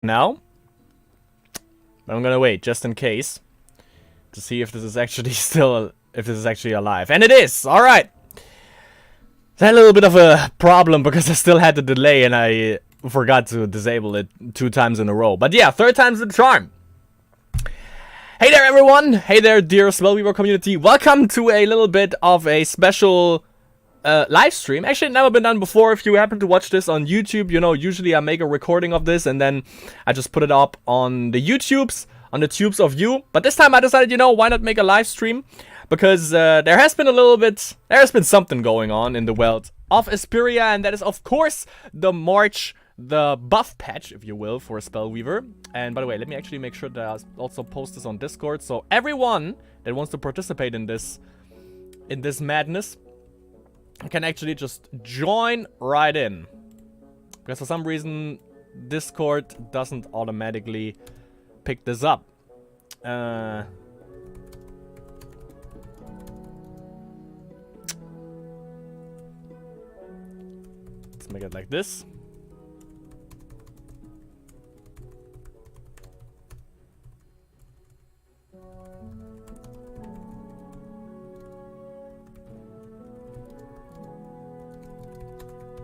now. But I'm gonna wait just in case to see if this is actually alive. And it is! Alright! I had a little bit of a problem because I still had the delay and I forgot to disable it 2 times in a row. But yeah, 3rd time's the charm. Hey there everyone! Hey there dear Spellweaver community. Welcome to a little bit of a special live stream. Actually, it never been done before. If you happen to watch this on YouTube, you know, usually I make a recording of this and then I just put it up on the YouTubes, on the tubes of you. But this time I decided, you know, why not make a live stream? Because there has been something going on in the world of Asperia, and that is of course the buff patch, if you will, for Spellweaver. And by the way, let me actually make sure that I also post this on Discord, so everyone that wants to participate in this madness can actually just join right in. Because for some reason, Discord doesn't automatically pick this up. Let's make it like this.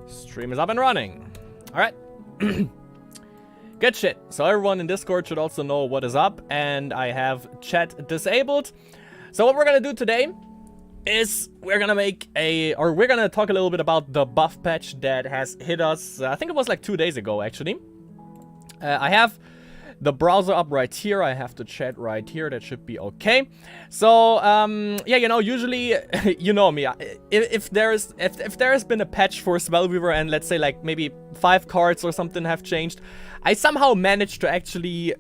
Stream is up and running. Alright. Good shit. So everyone in Discord should also know what is up. And I have chat disabled. So what we're gonna do today is we're gonna talk a little bit about the buff patch that has hit us. I think it was like 2 days ago, actually. I have the browser up right here. I have the chat right here. That should be okay. So, yeah, you know, usually, you know me. If there has been a patch for Spellweaver and let's say like maybe 5 cards or something have changed, I somehow managed to actually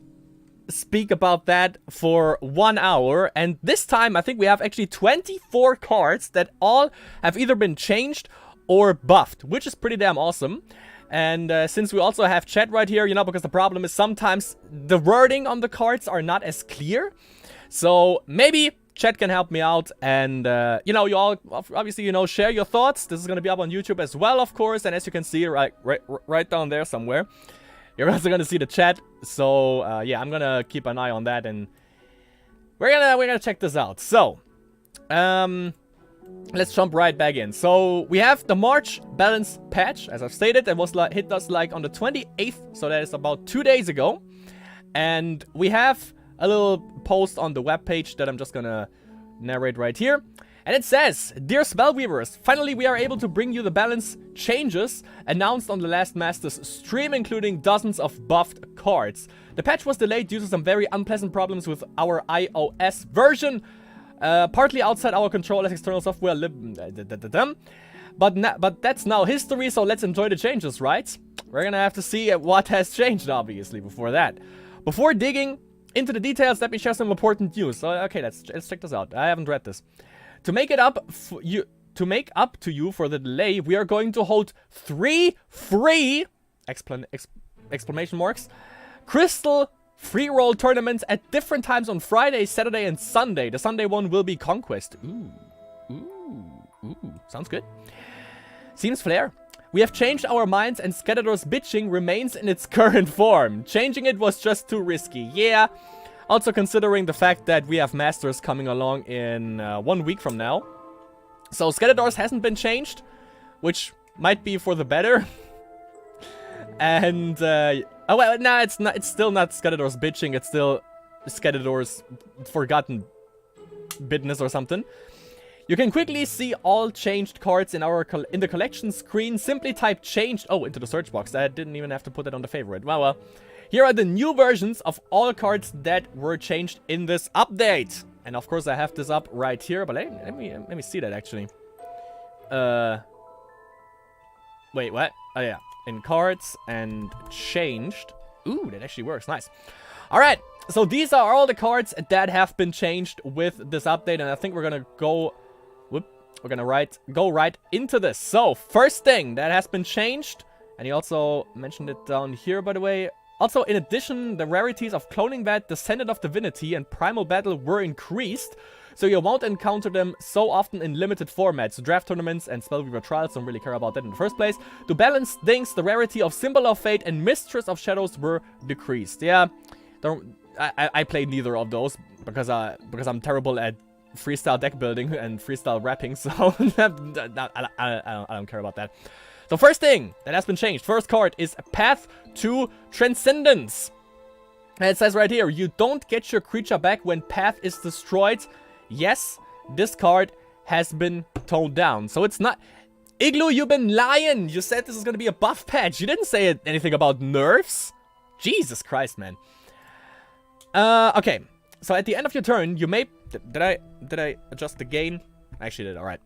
speak about that for 1 hour. And this time, I think we have actually 24 cards that all have either been changed or buffed, which is pretty damn awesome. And since we also have chat right here, you know, because the problem is sometimes the wording on the cards are not as clear. So maybe chat can help me out. And, you know, you all, obviously, you know, share your thoughts. This is going to be up on YouTube as well, of course. And as you can see right down there somewhere, you're also going to see the chat. So, yeah, I'm going to keep an eye on that. And we're gonna check this out. So, let's jump right back in. So we have the March balance patch, as I've stated. It was hit us like on the 28th, so that is about 2 days ago. And we have a little post on the webpage that I'm just gonna narrate right here. And it says, "Dear Spellweavers, finally we are able to bring you the balance changes announced on the last Master's stream, including dozens of buffed cards. The patch was delayed due to some very unpleasant problems with our iOS version. Partly outside our control as external software but that's now history, so let's enjoy the changes, right? We're gonna have to see what has changed, obviously, before that. Before digging into the details, let me share some important news." So, okay, let's check this out. I haven't read this. To make up to you for the delay, we are going to hold 3 free exclamation marks crystal free roll tournaments at different times on Friday, Saturday, and Sunday. The Sunday one will be Conquest. Ooh. Sounds good. Seems fair. We have changed our minds and Scatterdoor's bitching remains in its current form. Changing it was just too risky. Yeah. Also considering the fact that we have Masters coming along in 1 week from now. So Scatterdoor's hasn't been changed, which might be for the better. And, oh, well, no, it's not. It's still not Scatterdoor's bitching. It's still Scatterdoor's forgotten bitness or something. You can quickly see all changed cards in the collection screen. Simply type changed into the search box. I didn't even have to put it on the favorite. Well. Here are the new versions of all cards that were changed in this update. And of course, I have this up right here. But let me see that actually. Wait, what? Oh yeah. In cards and changed. Ooh, that actually works. Nice. Alright, so these are all the cards that have been changed with this update. And I think we're gonna go... We're gonna go right into this. So, first thing that has been changed. And he also mentioned it down here, by the way. Also, in addition, the rarities of Cloning Vat, Descendant of Divinity, and Primal Battle were increased. so you won't encounter them so often in limited formats. Draft tournaments and Spellweaver trials don't really care about that in the first place. To balance things, the rarity of Symbol of Fate and Mistress of Shadows were decreased. Yeah, I played neither of those because I'm terrible at freestyle deck building and freestyle wrapping, so I don't care about that. So first thing that has been changed, first card, is Path to Transcendence. And it says right here, you don't get your creature back when Path is destroyed. Yes, this card has been toned down. So it's not... Igloo, you've been lying! You said this is going to be a buff patch. You didn't say anything about nerfs. Jesus Christ, man. Okay. So at the end of your turn, you may... Did I adjust the gain? I actually did, alright.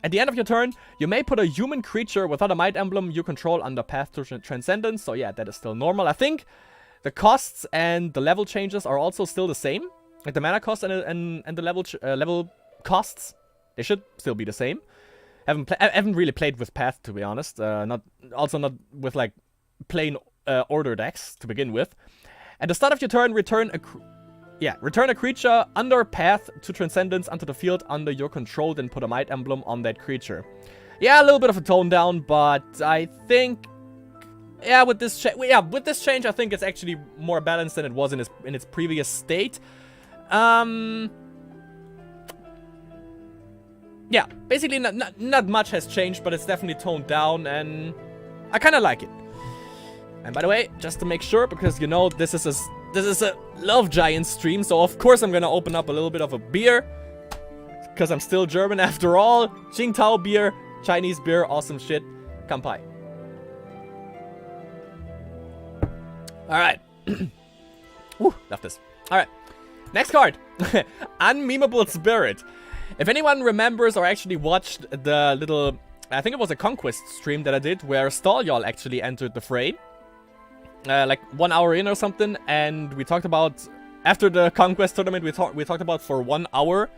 At the end of your turn, you may put a human creature without a might emblem you control under Path to Transcendence. So yeah, that is still normal. I think the costs and the level changes are also still the same. Like the mana cost and the level costs, they should still be the same. I haven't really played with Path, to be honest. Not with like plain order decks to begin with. At the start of your turn, return a creature under Path to Transcendence onto the field under your control, then put a might emblem on that creature. Yeah, a little bit of a tone down, but I think, yeah, with this change, I think it's actually more balanced than it was in its previous state. Yeah, basically not much has changed, but it's definitely toned down, and I kind of like it. And by the way, just to make sure, because you know this is a Love Giant stream, so of course I'm gonna open up a little bit of a beer, because I'm still German after all. Qingtao beer, Chinese beer, awesome shit. Kanpai. Alright. Woo, love this. Alright. Next card. Unmemeable Spirit. If anyone remembers or actually watched the little, I think it was a Conquest stream that I did, where Stallion actually entered the fray. Like 1 hour in or something, and we talked about, after the Conquest tournament, we talked about for 1 hour.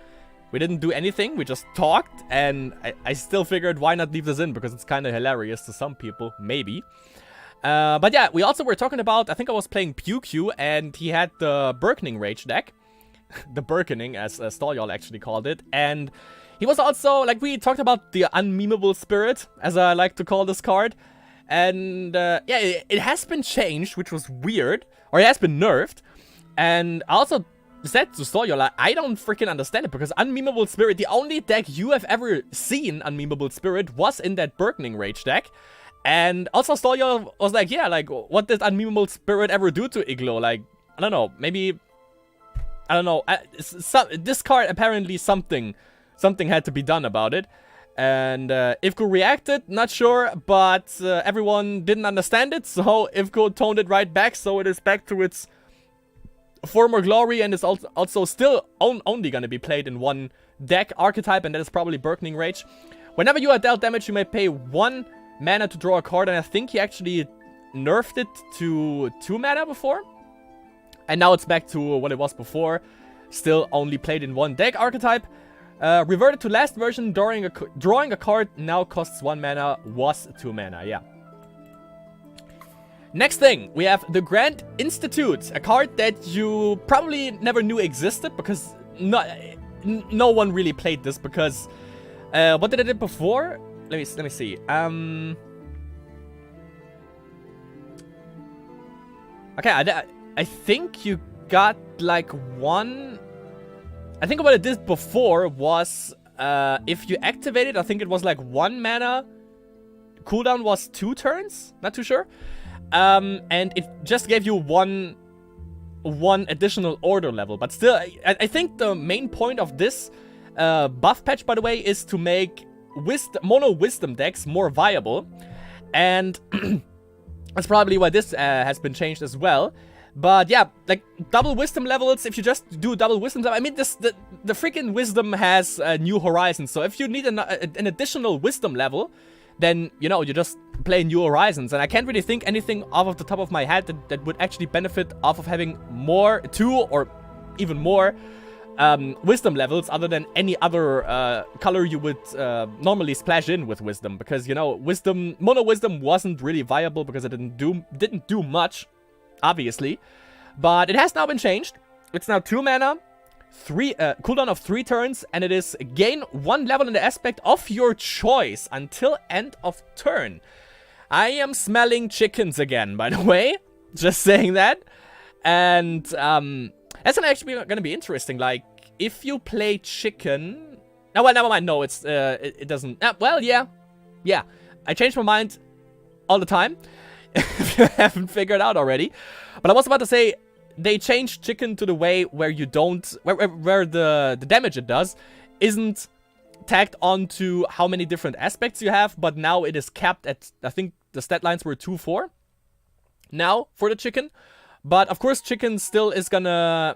We didn't do anything, we just talked, and I still figured why not leave this in, because it's kind of hilarious to some people, maybe. But yeah, we also were talking about, I think I was playing PewQ, and he had the Birkening Rage deck. The Birkening, as Stallion actually called it, and he was also, like, we talked about the Unmemeable Spirit, as I like to call this card. And, yeah, it has been changed, which was weird. Or it has been nerfed. And I also said to Stoyo, like, I don't freaking understand it. Because Unmemeable Spirit, the only deck you have ever seen Unmemeable Spirit was in that Birkening Rage deck. And also Stoyo was like, yeah, like, what did Unmemeable Spirit ever do to Igloo? Like, I don't know, maybe... I don't know. This card, apparently something had to be done about it. And Ivko reacted, not sure, but everyone didn't understand it, so Ivko toned it right back, so it is back to its former glory, and is also still only gonna be played in one deck archetype, and that is probably Birkening Rage. Whenever you are dealt damage, you may pay 1 mana to draw a card, and I think he actually nerfed it to 2 mana before. And now it's back to what it was before, still only played in one deck archetype. Reverted to last version, drawing a card now costs 1 mana, was 2 mana, yeah. Next thing, we have the Grand Institute, a card that you probably never knew existed, because no one really played this, because what did it do before? Let me see. Okay, I think you got like 1. I think what it did before was, if you activate it, I think it was like 1 mana. Cooldown was 2 turns, not too sure. And it just gave you one additional order level. But still, I think the main point of this buff patch, by the way, is to make mono wisdom decks more viable. And that's probably why this has been changed as well. But yeah, like double wisdom levels, if you just do double wisdom, I mean, the freaking wisdom has new horizons. So if you need an additional wisdom level, then, you know, you just play New Horizons. And I can't really think anything off of the top of my head that would actually benefit off of having 2 or even more wisdom levels, other than any other color you would normally splash in with wisdom. Because, you know, mono wisdom wasn't really viable because it didn't do much, obviously. But it has now been changed. It's now 2 mana. cooldown of 3 turns, and it is gain 1 level in the aspect of your choice until end of turn. I am smelling chickens again, by the way. Just saying that. And that's actually going to be interesting. Like, if you play chicken... No, well, never mind. No, it's it doesn't... well, yeah. Yeah. I change my mind all the time. If you haven't figured out already. But I was about to say, they changed chicken to the way where you don't... Where the damage it does isn't tagged onto how many different aspects you have. But now it is capped at... I think the stat lines were 2-4. Now, for the chicken. But, of course, chicken still is gonna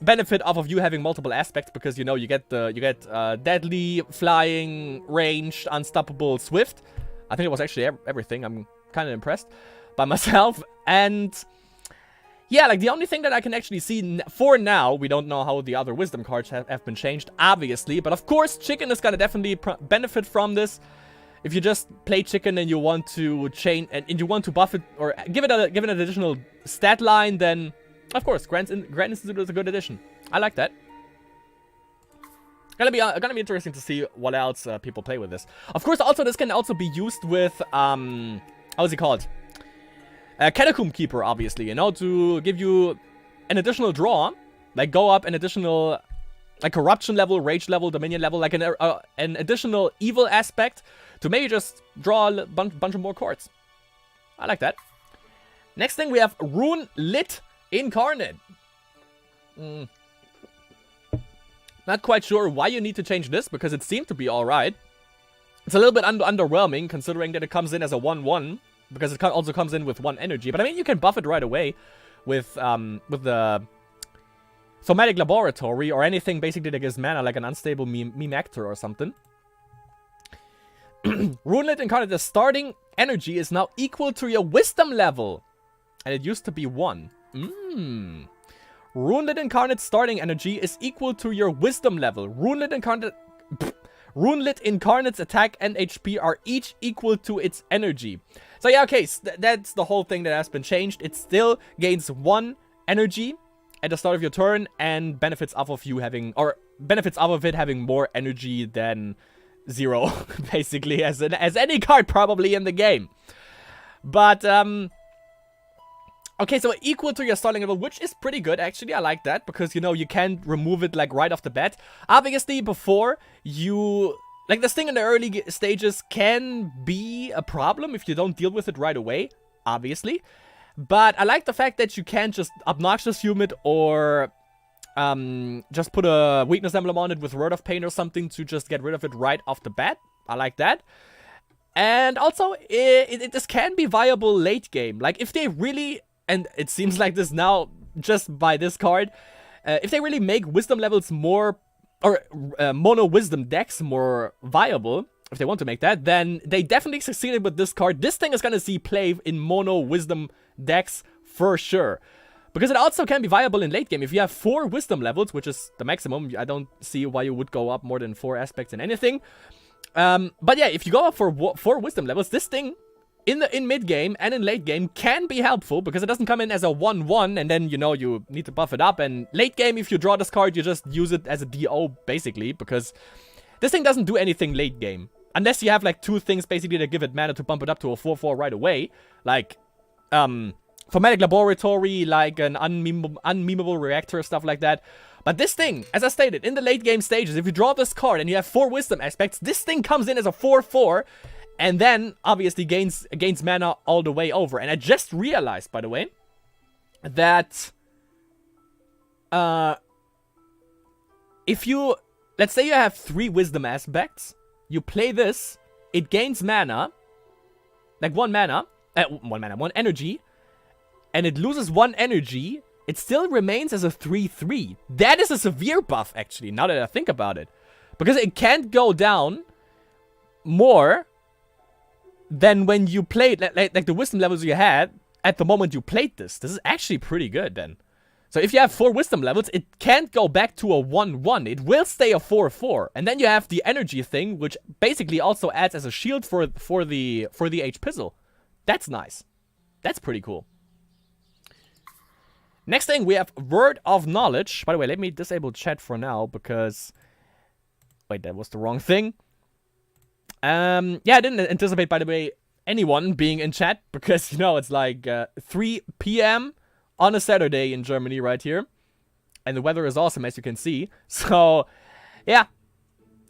benefit off of you having multiple aspects. Because, you know, you get deadly, flying, ranged, unstoppable, swift. I think it was actually everything. I'm kind of impressed by myself. And, yeah, like, the only thing that I can actually see for now, we don't know how the other wisdom cards have been changed, obviously. But, of course, chicken is gonna definitely benefit from this. If you just play chicken and you want to change and you want to buff it or give it an additional stat line, then of course Grand Institute is a good addition. I like that. Gonna be interesting to see what else people play with this. Of course, also this can also be used with how is it called? Catacomb Keeper, obviously. You know, to give you an additional draw, like go up an additional like corruption level, rage level, dominion level, like an additional evil aspect. To maybe just draw a bunch of more cards. I like that. Next thing, we have Rouen Lit Incarnate. Not quite sure why you need to change this, because it seemed to be alright. It's a little bit underwhelming, considering that it comes in as a 1-1. Because it also comes in with 1 energy. But I mean, you can buff it right away with the Thematic Laboratory, or anything basically that gives mana, like an unstable meme actor or something. Rouen Lit Incarnate, the starting energy is now equal to your wisdom level. And it used to be 1. Rouen Lit Incarnate starting energy is equal to your wisdom level. Rouen Lit Incarnate's attack and HP are each equal to its energy. So yeah, okay, that's the whole thing that has been changed. It still gains 1 energy at the start of your turn and benefits off of it having more energy than 0, basically, as any card probably in the game. But, okay, so equal to your starting level, which is pretty good, actually. I like that, because, you know, you can remove it, like, right off the bat. Obviously, before you... Like, this thing in the early stages can be a problem if you don't deal with it right away, obviously. But I like the fact that you can just obnoxious it or... just put a weakness emblem on it with Word of Pain or something to just get rid of it right off the bat. I like that. And also, this can be viable late game. Like, if they really, and it seems like this now, just by this card, if they really make wisdom levels more, or mono wisdom decks more viable, if they want to make that, then they definitely succeeded with this card. This thing is gonna see play in mono wisdom decks for sure. Because it also can be viable in late game. If you have 4 wisdom levels, which is the maximum, I don't see why you would go up more than 4 aspects in anything. But yeah, if you go up for 4 wisdom levels, this thing in mid game and in late game can be helpful, because it doesn't come in as a 1-1 and then, you know, you need to buff it up. And late game, if you draw this card, you just use it as a DO, basically, because this thing doesn't do anything late game. Unless you have like 2 things basically that give it mana to bump it up to a 4-4 right away. Like, Thematic Laboratory, like an unmemeable reactor, stuff like that. But this thing, as I stated, in the late game stages, if you draw this card and you have 4 wisdom aspects, this thing comes in as a 4-4, and then, obviously, gains mana all the way over. And I just realized, by the way, that, if you, let's say you have 3 wisdom aspects, you play this, it gains mana, like 1 energy, and it loses 1 energy, it still remains as a 3-3. That is a severe buff, actually, now that I think about it. Because it can't go down more than when you played, like the wisdom levels you had at the moment you played this. This is actually pretty good, then. So if you have 4 wisdom levels, it can't go back to a 1-1. It will stay a 4-4. And then you have the energy thing, which basically also adds as a shield for the H-Pizzle. That's nice. That's pretty cool. Next thing, we have Word of Knowledge. By the way, let me disable chat for now because... Wait, that was the wrong thing. Yeah, I didn't anticipate, by the way, anyone being in chat because, you know, it's like 3 p.m. on a Saturday in Germany right here. And the weather is awesome, as you can see. So, yeah.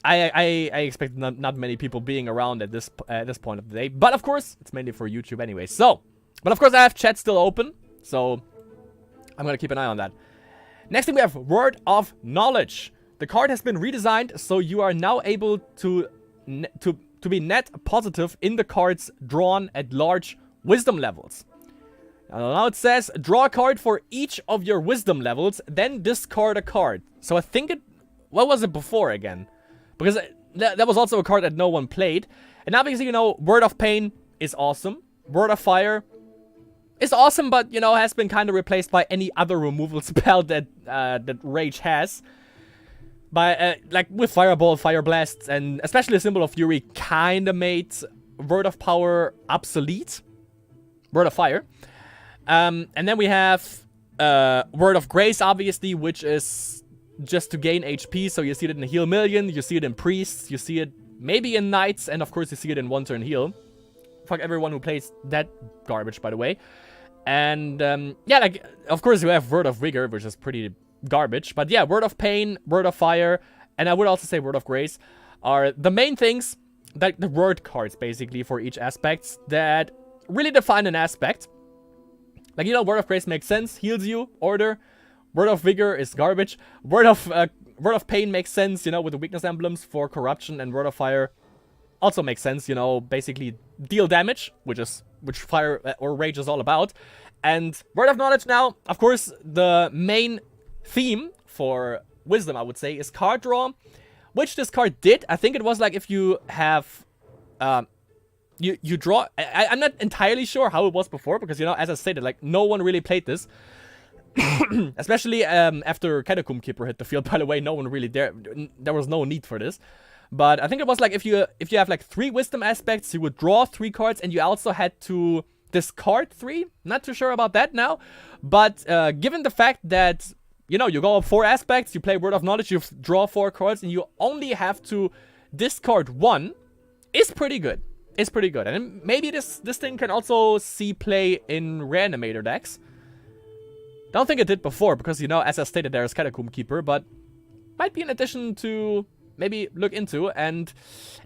I expect not many people being around at this point of the day. But, of course, it's mainly for YouTube anyway. So, but, of course, I have chat still open. So, I'm going to keep an eye on that. Next thing, we have Word of Knowledge. The card has been redesigned, so you are now able to be net positive in the cards drawn at large wisdom levels. Now it says, draw a card for each of your wisdom levels, then discard a card. So I think what was it before again? Because that was also a card that no one played. And obviously, you know, Word of Pain is awesome. Word of Fire is awesome, but, you know, has been kind of replaced by any other removal spell that Rage has. Like, with Fireball, Fire Blasts, and especially a Symbol of Fury kind of made Word of Power obsolete. Word of Fire. And then we have Word of Grace, obviously, which is just to gain HP. So you see it in Heal Million, you see it in Priests, you see it maybe in Knights, and of course you see it in One Turn Heal. Fuck everyone who plays that garbage, by the way. And, yeah, like, of course you have Word of Vigor, which is pretty garbage. But yeah, Word of Pain, Word of Fire, and I would also say Word of Grace are the main things, like the word cards, basically, for each aspect that really define an aspect. Like, you know, Word of Grace makes sense, heals you, order. Word of Vigor is garbage. Word of Pain makes sense, you know, with the weakness emblems for corruption, and Word of Fire also makes sense, you know, basically deal damage, which Fire or Rage is all about. And Word of Knowledge now, of course, the main theme for Wisdom, I would say, is card draw, which this card did. I think it was like if you have, you draw. I'm not entirely sure how it was before because, you know, as I stated, like, no one really played this. Especially after Catacomb Keeper hit the field. By the way, no one really there was no need for this. But I think it was like if you have like 3 wisdom aspects, you would draw 3 cards, and you also had to discard 3. Not too sure about that now. But given the fact that, you know, you go up 4 aspects, you play Word of Knowledge, you draw 4 cards, and you only have to discard 1, is pretty good. It's pretty good. And maybe this thing can also see play in Reanimator decks. Don't think it did before, because, you know, as I stated, there's Catacomb Keeper, but might be an addition to maybe look into. And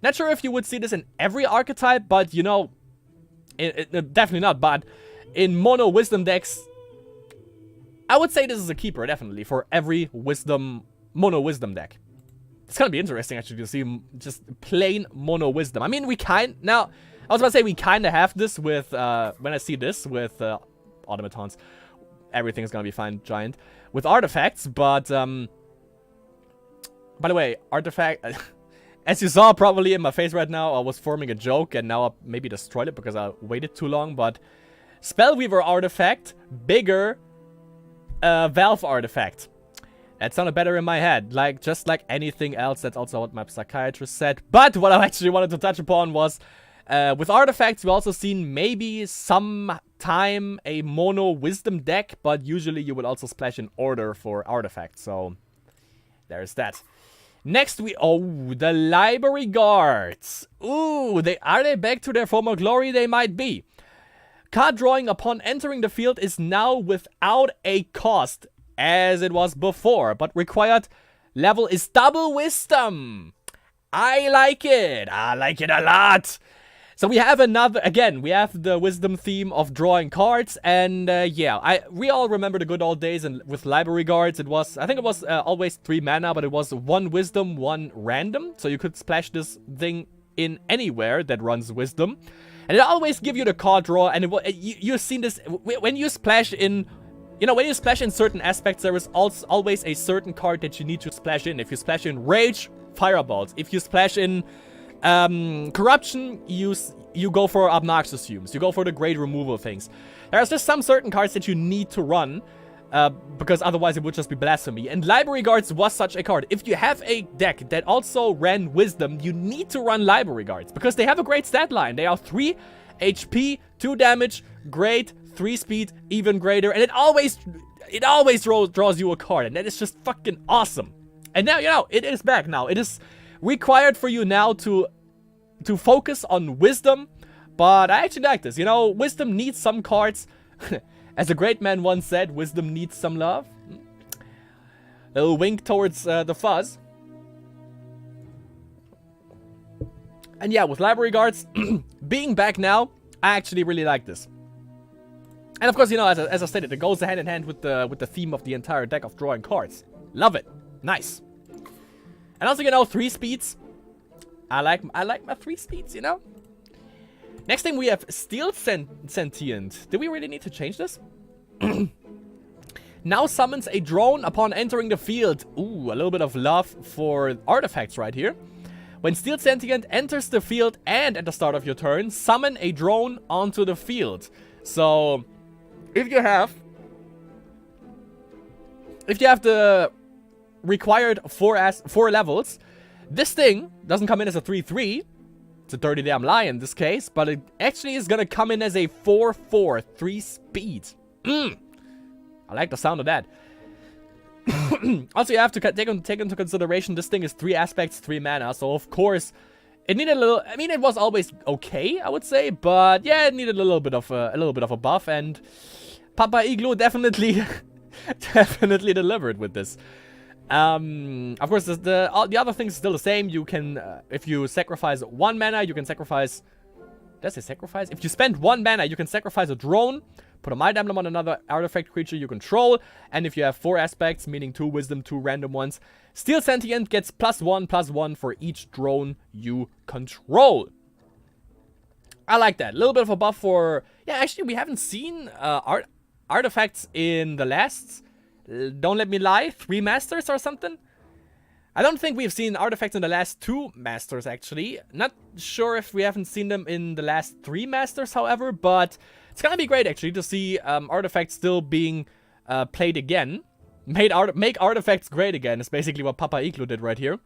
not sure if you would see this in every archetype, but, you know, definitely not. But in mono wisdom decks, I would say this is a keeper, definitely, for every mono wisdom deck. It's gonna be interesting, actually, to see just plain mono wisdom. I mean, now, I was about to say we kind of have this with, when I see this with automatons. Everything's gonna be fine, giant. With artifacts, but, by the way, artifact, as you saw probably in my face right now, I was forming a joke, and now I maybe destroyed it because I waited too long, but Spellweaver artifact, bigger, Valve artifact. That sounded better in my head, like, just like anything else. That's also what my psychiatrist said. But what I actually wanted to touch upon was, with artifacts, we also seen maybe sometime a mono wisdom deck, but usually you would also splash in order for artifacts, so there's that. Next the library guards. Ooh, are they back to their former glory? They might be. Card drawing upon entering the field is now without a cost, as it was before, but required level is double wisdom. I like it. I like it a lot. So we have we have the wisdom theme of drawing cards, and yeah, we all remember the good old days, and with library guards, I think it was always 3 mana, but it was 1 wisdom, 1 random, so you could splash this thing in anywhere that runs wisdom, and it always give you the card draw, and you've seen this, when you splash in, you know, when you splash in certain aspects, there is always a certain card that you need to splash in. If you splash in Rage, Fireballs. If you splash in Corruption, you go for Obnoxious Fumes. You go for the great removal things. There's just some certain cards that you need to run, because otherwise it would just be blasphemy. And Library Guards was such a card. If you have a deck that also ran Wisdom, you need to run Library Guards, because they have a great stat line. They are 3 HP, 2 damage, great, 3 speed, even greater, and it always it always draws you a card, and that is just fucking awesome. And now, you know, it is back now. It is required for you now to focus on wisdom, but I actually like this. You know, wisdom needs some cards. As a great man once said, wisdom needs some love. A little wink towards the fuzz. And yeah, with library guards being back now, I actually really like this. And of course, you know, as I stated, it goes hand in hand with the theme of the entire deck of drawing cards. Love it. Nice. And also, you know, 3 speeds. I like my 3 speeds, you know. Next thing we have Steel Sentient. Do we really need to change this? Now summons a drone upon entering the field. Ooh, a little bit of love for artifacts right here. When Steel Sentient enters the field and at the start of your turn, summon a drone onto the field. So, if you have the required 4 levels, this thing doesn't come in as a 3/3. It's a dirty damn lie in this case, but it actually is gonna come in as a 4/4, 3 speed. I like the sound of that. Also, you have to take into consideration this thing is 3 aspects, 3 mana, so of course it needed a little. I mean, it was always okay, I would say, but yeah, it needed a little bit of a buff, and Papa Igloo definitely definitely delivered with this. Of course, the other things are still the same. You can, if you sacrifice 1 mana, you can sacrifice. Does it sacrifice? If you spend 1 mana, you can sacrifice a drone, put a Mind Emblem on another artifact creature you control, and if you have 4 aspects, meaning 2 wisdom, 2 random ones, Steel Sentient gets +1/+1 for each drone you control. I like that. A little bit of a buff for. Yeah, actually, we haven't seen artifacts in the last. Don't let me lie, 3 masters or something? I don't think we've seen artifacts in the last 2 masters, actually. Not sure if we haven't seen them in the last 3 masters, however, but it's gonna be great, actually, to see artifacts still being played again. Make artifacts great again is basically what Papa Igloo did right here.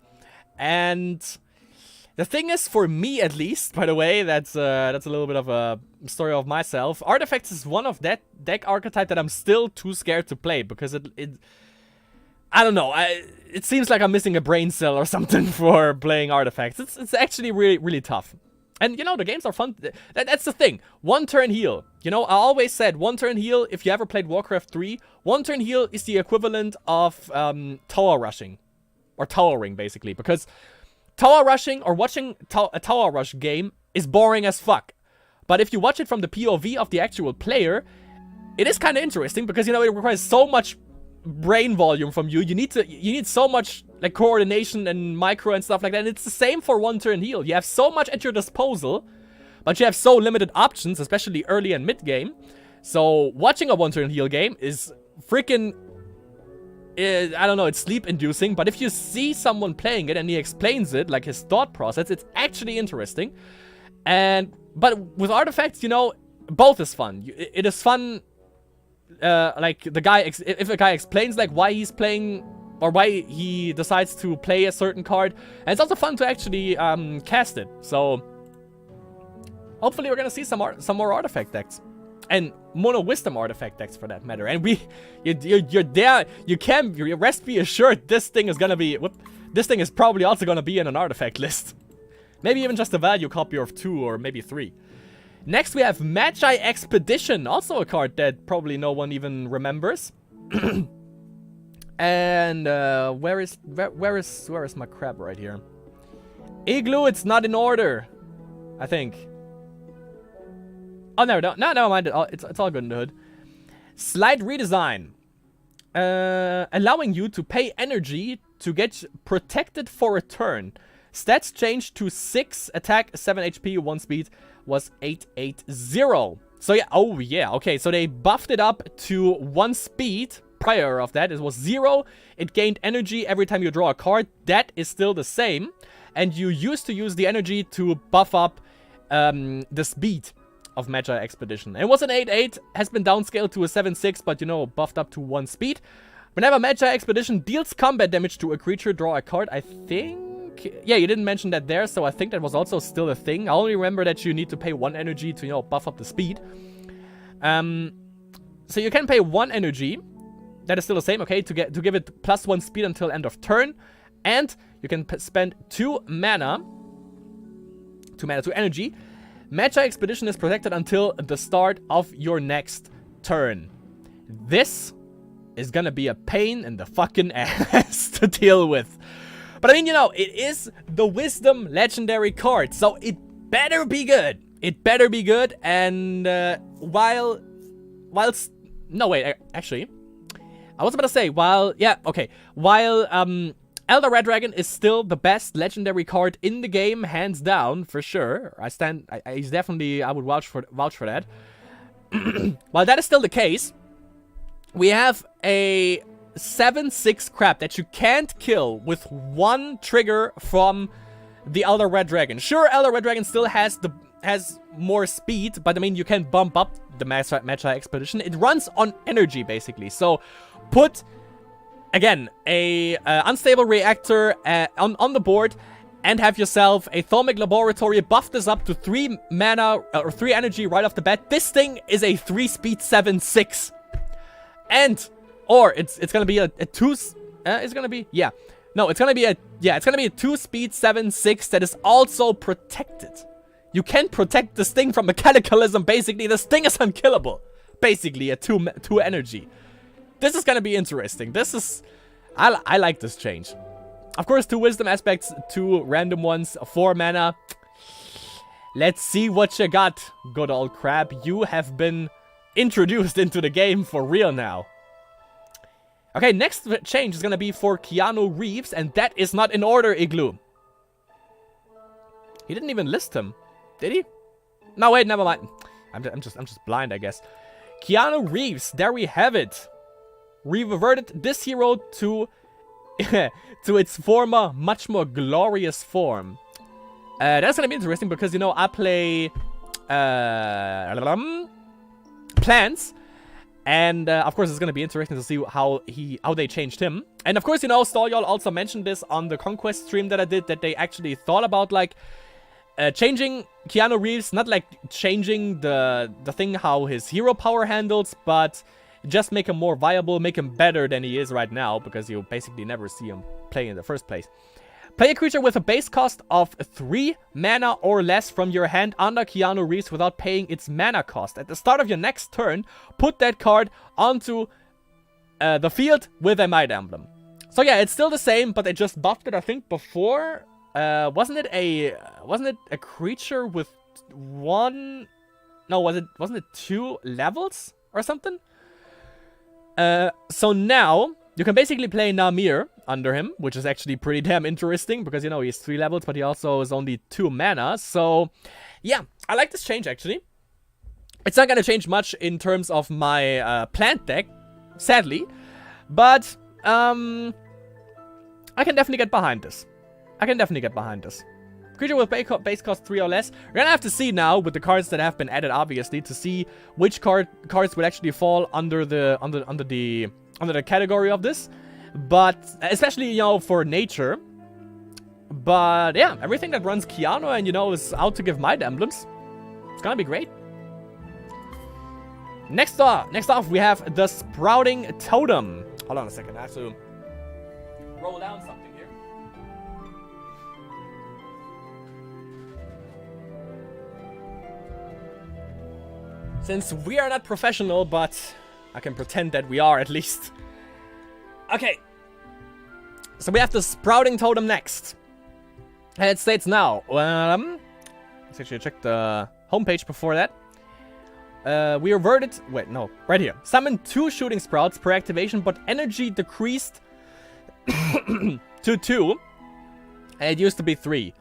And the thing is, for me at least, by the way, that's a little bit of a story of myself. Artifacts is one of that deck archetype that I'm still too scared to play because it I don't know. It seems like I'm missing a brain cell or something for playing artifacts. It's actually really tough. And you know, the games are fun. That's the thing. 1 turn heal. You know, I always said 1 turn heal. If you ever played Warcraft 3, 1 turn heal is the equivalent of tower rushing or towering, basically, because tower rushing or watching a tower rush game is boring as fuck. But if you watch it from the POV of the actual player, it is kind of interesting because, you know, it requires so much brain volume from you. You need so much like coordination and micro and stuff like that. And it's the same for 1 turn heal. You have so much at your disposal, but you have so limited options, especially early and mid game. So watching a 1 turn heal game is freaking I don't know, it's sleep inducing, but if you see someone playing it and he explains it, like his thought process, it's actually interesting. But with artifacts, you know, both is fun. It is fun, like the guy, if a guy explains like why he's playing or why he decides to play a certain card, and it's also fun to actually cast it. So hopefully we're gonna see some more artifact decks. And mono wisdom artifact decks for that matter. And you're there. You rest be assured this thing is gonna be. This thing is probably also gonna be in an artifact list. Maybe even just a value copy of 2 or maybe 3. Next we have Magi Expedition, also a card that probably no one even remembers. And where is my crab right here? Igloo, it's not in order, I think. Oh, no, never mind. It's all good in the hood. Slight redesign. Allowing you to pay energy to get protected for a turn. Stats changed to 6, attack, 7 HP, 1 speed, was 880. So yeah, oh yeah, okay, so they buffed it up to 1 speed. Prior of that, it was 0. It gained energy every time you draw a card. That is still the same. And you used to use the energy to buff up the speed of Magi Expedition. It was an 8-8, has been downscaled to a 7-6, but you know, buffed up to 1 speed. Whenever Magi Expedition deals combat damage to a creature, draw a card. I think... Yeah, you didn't mention that there, so I think that was also still a thing. I only remember that you need to pay 1 energy to, you know, buff up the speed. So you can pay 1 energy that is still the same, okay, to give it +1 speed until end of turn. And you can spend 2 mana, 2 energy. Magi Expedition is protected until the start of your next turn. This is gonna be a pain in the fucking ass to deal with. But I mean, you know, it is the Wisdom legendary card, so it better be good. It better be good, and no, wait, actually, I was about to say, while Elder Red Dragon is still the best legendary card in the game, hands down, for sure. He's definitely, I would vouch for that. While that is still the case, we have a 7/6 crap that you can't kill with 1 trigger from the Elder Red Dragon. Sure, Elder Red Dragon still has more speed, but I mean, you can bump up the Magi Expedition. It runs on energy, basically. So, put, again, a unstable reactor on the board, and have yourself a Thaumic Laboratory. Buff this up to 3 mana, or 3 energy right off the bat. This thing is a 3 speed 7/6. And, or it's gonna be a 2, it's gonna be, yeah. No, it's gonna be a 2 speed 7/6 that is also protected. You can protect this thing from Mechanicalism, basically. This thing is unkillable. Basically, a 2 energy. This is gonna be interesting. This is, I like this change. Of course, 2 wisdom aspects, 2 random ones, 4 mana. Let's see what you got, good old crab. You have been introduced into the game for real now. Okay, next change is gonna be for Keanu Reeves, and that is not in order, Igloo. He didn't even list him, did he? No, wait, never mind. I'm just blind, I guess. Keanu Reeves, there we have it. We reverted this hero to to its former, much more glorious form. That's gonna be interesting because, you know, I play plants, and of course it's gonna be interesting to see how they changed him. And of course, you know, Storyall also mentioned this on the Conquest stream that I did, that they actually thought about like changing Keanu Reeves, not like changing the thing how his hero power handles, but just make him more viable, make him better than he is right now, because you basically never see him play in the first place. Play a creature with a base cost of 3 mana or less from your hand under Keanu Reeves without paying its mana cost. At the start of your next turn, put that card onto the field with a Might Emblem. So yeah, it's still the same, but they just buffed it, I think, before. Wasn't it a creature with 1? No, wasn't it 2 levels or something? So now you can basically play Namir under him, which is actually pretty damn interesting because, you know, he's 3 levels, but he also is only 2 mana. So yeah, I like this change actually. It's not gonna change much in terms of my plant deck, sadly, but I can definitely get behind this. Creature with base cost 3 or less. We're gonna have to see now with the cards that have been added, obviously, to see which cards would actually fall under the category of this. But especially, you know, for nature. But yeah, everything that runs Keanu and, you know, is out to give Might Emblems, it's gonna be great. Next off, we have the Sprouting Totem. Hold on a second, I have to roll down something here. Since we are not professional, but I can pretend that we are at least. Okay. So we have the Sprouting Totem next. And it states now, let's actually check the homepage before that. We reverted, wait, no, right here. Summon 2 shooting sprouts per activation, but energy decreased to 2. And it used to be 3.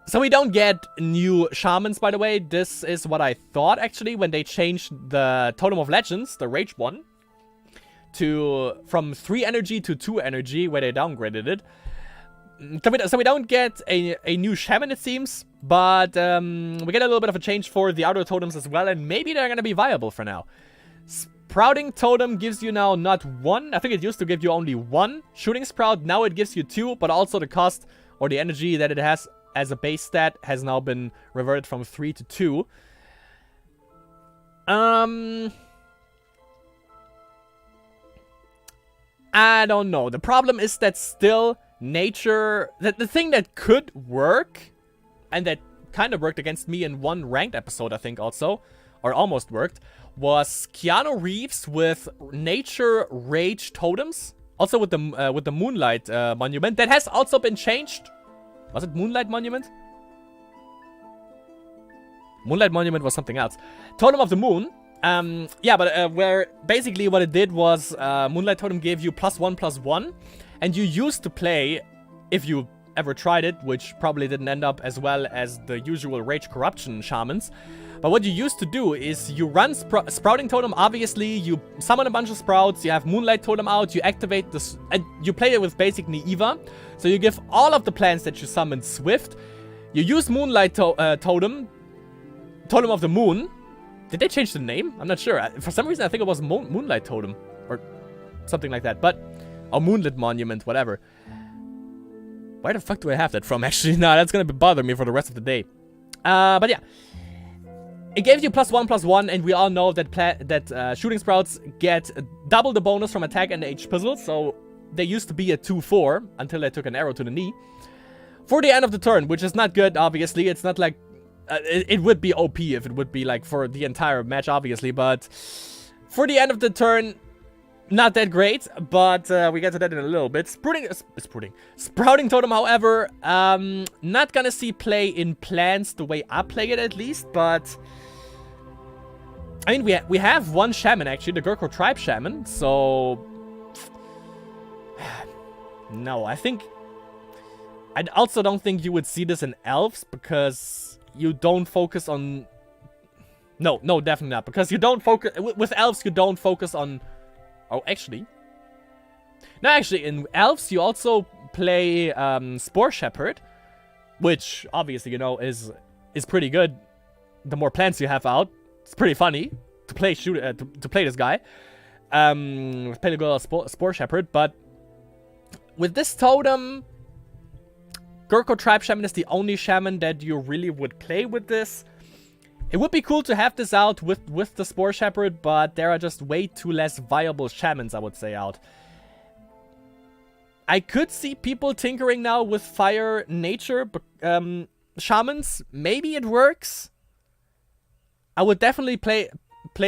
So we don't get new shamans, by the way. This is what I thought, actually, when they changed the Totem of Legends, the Rage one, from 3 energy to 2 energy, where they downgraded it. So we don't get a new shaman, it seems, but we get a little bit of a change for the outer totems as well, and maybe they're gonna be viable for now. Sprouting Totem gives you now not 1, I think it used to give you only 1 shooting sprout, now it gives you 2, but also the cost or the energy that it has as a base stat has now been reverted from 3 to 2. I don't know. The problem is that still nature... The thing that could work, and that kind of worked against me in one ranked episode, I think also, or almost worked, was Keanu Reeves with nature rage totems. Also with the Moonlight Monument. That has also been changed. Was it Moonlight Monument? Moonlight Monument was something else. Totem of the Moon. Yeah, but where basically what it did was Moonlight Totem gave you +1/+1, and you used to play, if you ever tried it, which probably didn't end up as well as the usual Rage Corruption Shamans. But what you used to do is you run Sprouting Totem, obviously, you summon a bunch of Sprouts, you have Moonlight Totem out, you activate this, and you play it with basic Naiva. So you give all of the plants that you summon Swift, you use Moonlight Totem, Totem of the Moon. Did they change the name? I'm not sure. For some reason, I think it was Moonlight Totem. Or something like that. But, or Moonlit Monument, whatever. Where the fuck do I have that from, actually? No, that's gonna bother me for the rest of the day. But yeah. It gave you +1/+1, and we all know that Shooting Sprouts get double the bonus from attack and H puzzle. So, they used to be a 2/4 until they took an arrow to the knee. For the end of the turn, which is not good, obviously. It's not like... it would be OP if it would be like for the entire match, obviously, but for the end of the turn, not that great, but we get to that in a little bit. Sprouting Totem, however, not gonna see play in plants the way I play it, at least, but I mean, we have one shaman, actually, the Gurkha Tribe Shaman, so no, I also don't think you would see this in elves, because you don't focus on... No, definitely not. Because you don't focus... With elves, you don't focus on... Oh, actually... No, actually, in elves, you also play Spore Shepherd. Which, obviously, you know, is pretty good. The more plants you have out, it's pretty funny to play to play this guy. Play the girl Spore Shepherd, but... With this totem... Gurkha Tribe Shaman is the only shaman that you really would play with this. It would be cool to have this out with the Spore Shepherd, but there are just way too less viable shamans, I would say, out. I could see people tinkering now with fire nature shamans. Maybe it works. I would definitely play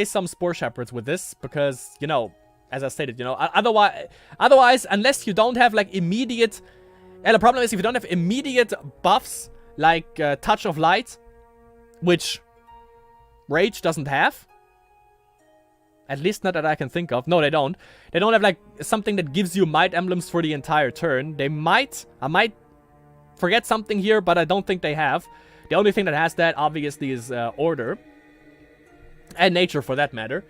some Spore Shepherds with this, because, you know, as I stated, you know, otherwise, unless you don't have, like, immediate... And the problem is, if you don't have immediate buffs, like Touch of Light, which Rage doesn't have. At least not that I can think of. No, they don't. They don't have, like, something that gives you Might Emblems for the entire turn. I might forget something here, but I don't think they have. The only thing that has that, obviously, is Order. And Nature, for that matter.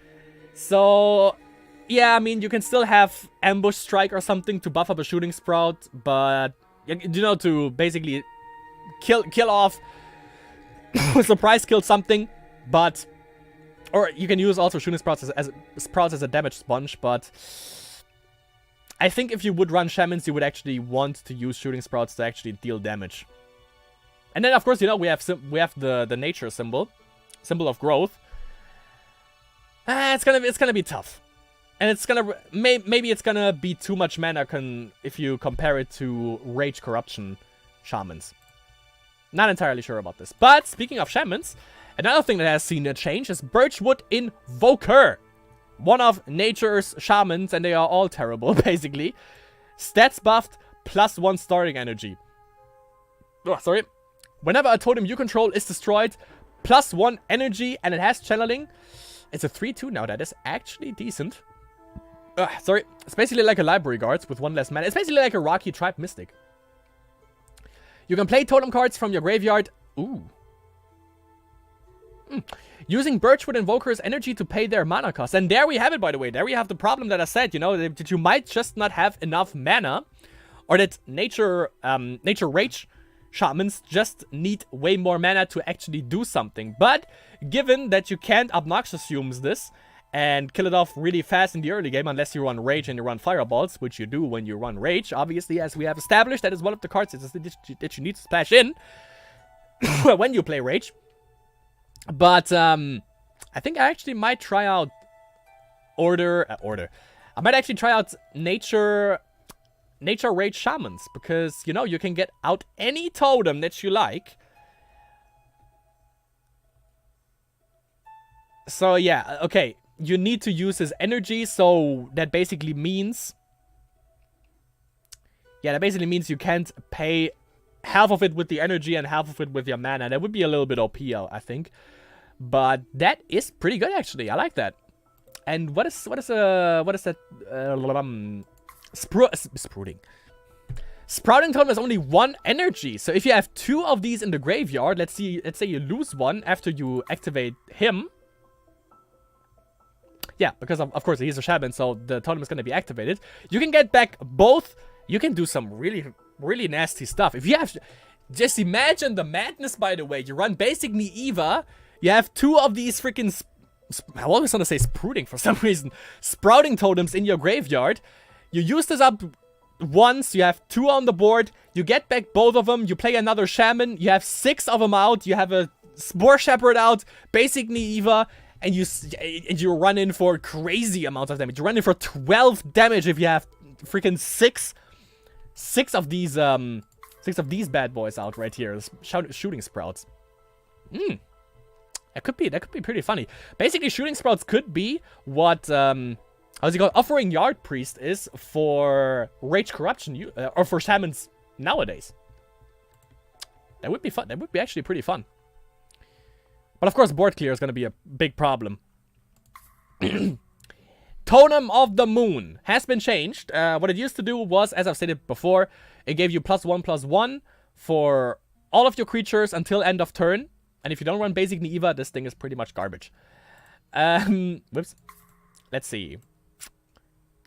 So... Yeah, I mean, you can still have Ambush Strike or something to buff up a Shooting Sprout, but, you know, to basically kill off, surprise kill something, but, or you can use also Shooting Sprouts as a damage sponge, but I think if you would run Shamans, you would actually want to use Shooting Sprouts to actually deal damage. And then, of course, you know, we have the Nature symbol of growth. It's gonna be tough. And it's gonna... Maybe it's gonna be too much mana if you compare it to Rage Corruption Shamans. Not entirely sure about this. But, speaking of Shamans, another thing that has seen a change is Birchwood Invoker. One of Nature's Shamans, and they are all terrible, basically. Stats buffed, +1 starting energy. Oh, sorry. Whenever a totem you control is destroyed, +1 energy, and it has channeling. It's a 3/2 now. That is actually decent. Sorry. It's basically like a Library Guards with 1 less mana. It's basically like a Rocky Tribe Mystic. You can play totem cards from your graveyard. Ooh. Using Birchwood Invoker's energy to pay their mana cost. And there we have it, by the way. There we have the problem that I said, you know, that you might just not have enough mana. Or that Nature Rage Shamans just need way more mana to actually do something. But, given that you can't Obnoxious Fumes this, and kill it off really fast in the early game, unless you run Rage and you run Fireballs, which you do when you run Rage, obviously, as we have established, that is one of the cards that you need to splash in when you play Rage. But, I think I actually might try out I might actually try out nature rage shamans, because, you know, you can get out any totem that you like. So yeah, okay, you need to use his energy, so that basically means... Yeah, that basically means you can't pay half of it with the energy and half of it with your mana. That would be a little bit OP, I think. But that is pretty good, actually. I like that. And what is that? Sprouting. Sprouting totem has only 1 energy. So if you have 2 of these in the graveyard, let's say you lose 1 after you activate him. Yeah, because of course he's a shaman, so the totem is going to be activated. You can get back both. You can do some really, really nasty stuff. If you have... Just imagine the madness, by the way. You run basic Neva. You have 2 of these freaking... I always want to say sprouting for some reason. Sprouting totems in your graveyard. You use this up once. You have 2 on the board. You get back both of them. You play another shaman. You have 6 of them out. You have a Spore Shepherd out. Basic Neva. And you run in for crazy amounts of damage. You run in for 12 damage if you have freaking 6 of these bad boys out right here. Shooting sprouts. That could be pretty funny. Basically, shooting sprouts could be what how's it called? Offering Yard Priest is for Rage Corruption, or for shamans nowadays. That would be fun. That would be actually pretty fun. But of course, board clear is going to be a big problem. Totem of the Moon has been changed. What it used to do was, as I've stated before, it gave you +1/+1 for all of your creatures until end of turn. And if you don't run basic Neva, this thing is pretty much garbage. Whoops. Let's see.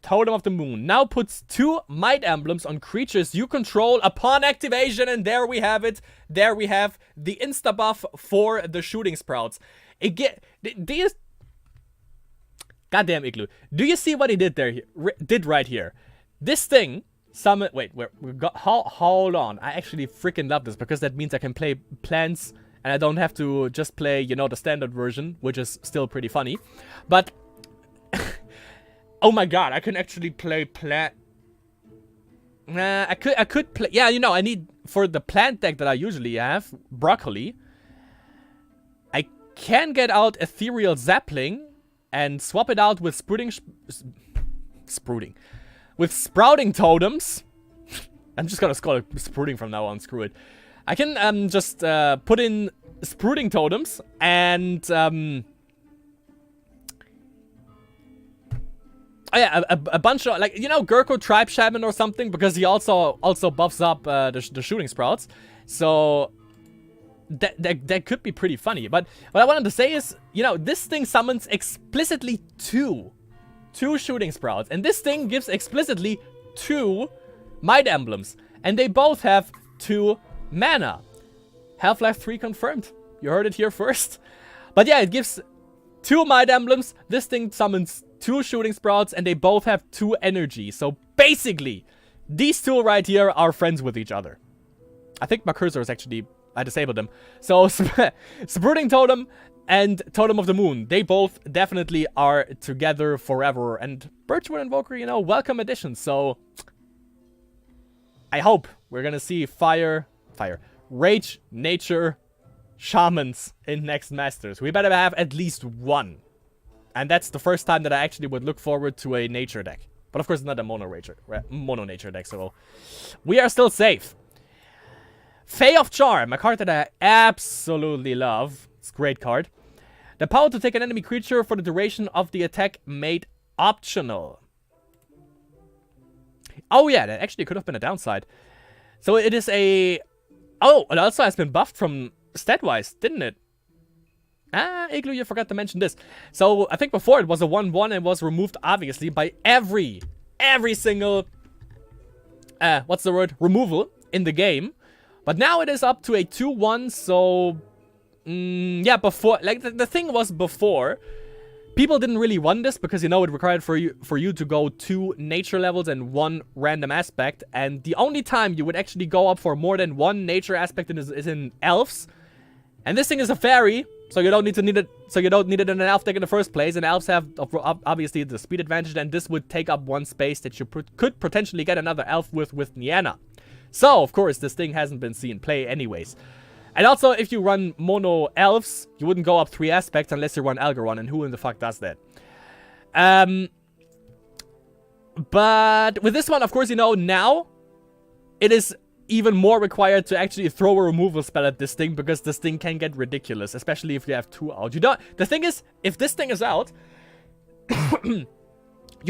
Totem of the Moon now puts 2 Might Emblems on creatures you control upon activation, and there we have it. There we have the insta buff for the shooting sprouts. Goddamn Igloo. Do you see what he did there? Did right here? This thing summon. Wait, we got. Hold on. I actually freaking love this, because that means I can play plants, and I don't have to just play, you know, the standard version, which is still pretty funny. But oh my god, I can actually play plant. I could play. Yeah, you know, I need for the plant deck that I usually have, broccoli. I can get out Ethereal Zapling and swap it out with sprouting totems. I'm just gonna call it sprouting from now on. Screw it. I can just put in sprouting totems and oh yeah, a bunch of, like, you know, Gurko Tribe Shaman or something, because he also buffs up the shooting sprouts. So that could be pretty funny. But what I wanted to say is, you know, this thing summons explicitly two shooting sprouts, and this thing gives explicitly 2 Might Emblems, and they both have 2 mana. Half-Life 3 confirmed. You heard it here first. But yeah, it gives 2 Might Emblems. This thing summons 2 shooting sprouts, and they both have 2 energy. So basically, these 2 right here are friends with each other. I think my cursor is actually... I disabled them. So, Sprouting Totem and Totem of the Moon, they both definitely are together forever. And Birchwood Invoker, you know, welcome addition. So, I hope we're gonna see Rage, Nature, Shamans in next Masters. We better have at least 1. And that's the first time that I actually would look forward to a Nature deck. But of course, it's not a Mono Nature deck, so we are still safe. Fey of Charm, a card that I absolutely love. It's a great card. The power to take an enemy creature for the duration of the attack made optional. Oh yeah, that actually could have been a downside. So it is a... Oh, it also has been buffed from stat-wise, didn't it? Ah, Igloo, you forgot to mention this. So I think before it was a 1/1 and was removed, obviously, by every single... what's the word? Removal in the game. But now it is up to a 2/1, so... yeah, before... Like, the thing was before... People didn't really want this because, you know, it required for you to go 2 nature levels and 1 random aspect. And the only time you would actually go up for more than 1 nature aspect is in elves. And this thing is a fairy. So you don't need it. So you don't need it in an elf deck in the first place. And elves have obviously the speed advantage, and this would take up one space that you could potentially get another elf with Niana. So of course this thing hasn't been seen play anyways. And also if you run mono elves, you wouldn't go up 3 aspects unless you run Algaron, and who in the fuck does that? But with this one, of course, you know, now it is even more required to actually throw a removal spell at this thing, because this thing can get ridiculous, especially if you have 2 out. The thing is, if this thing is out, you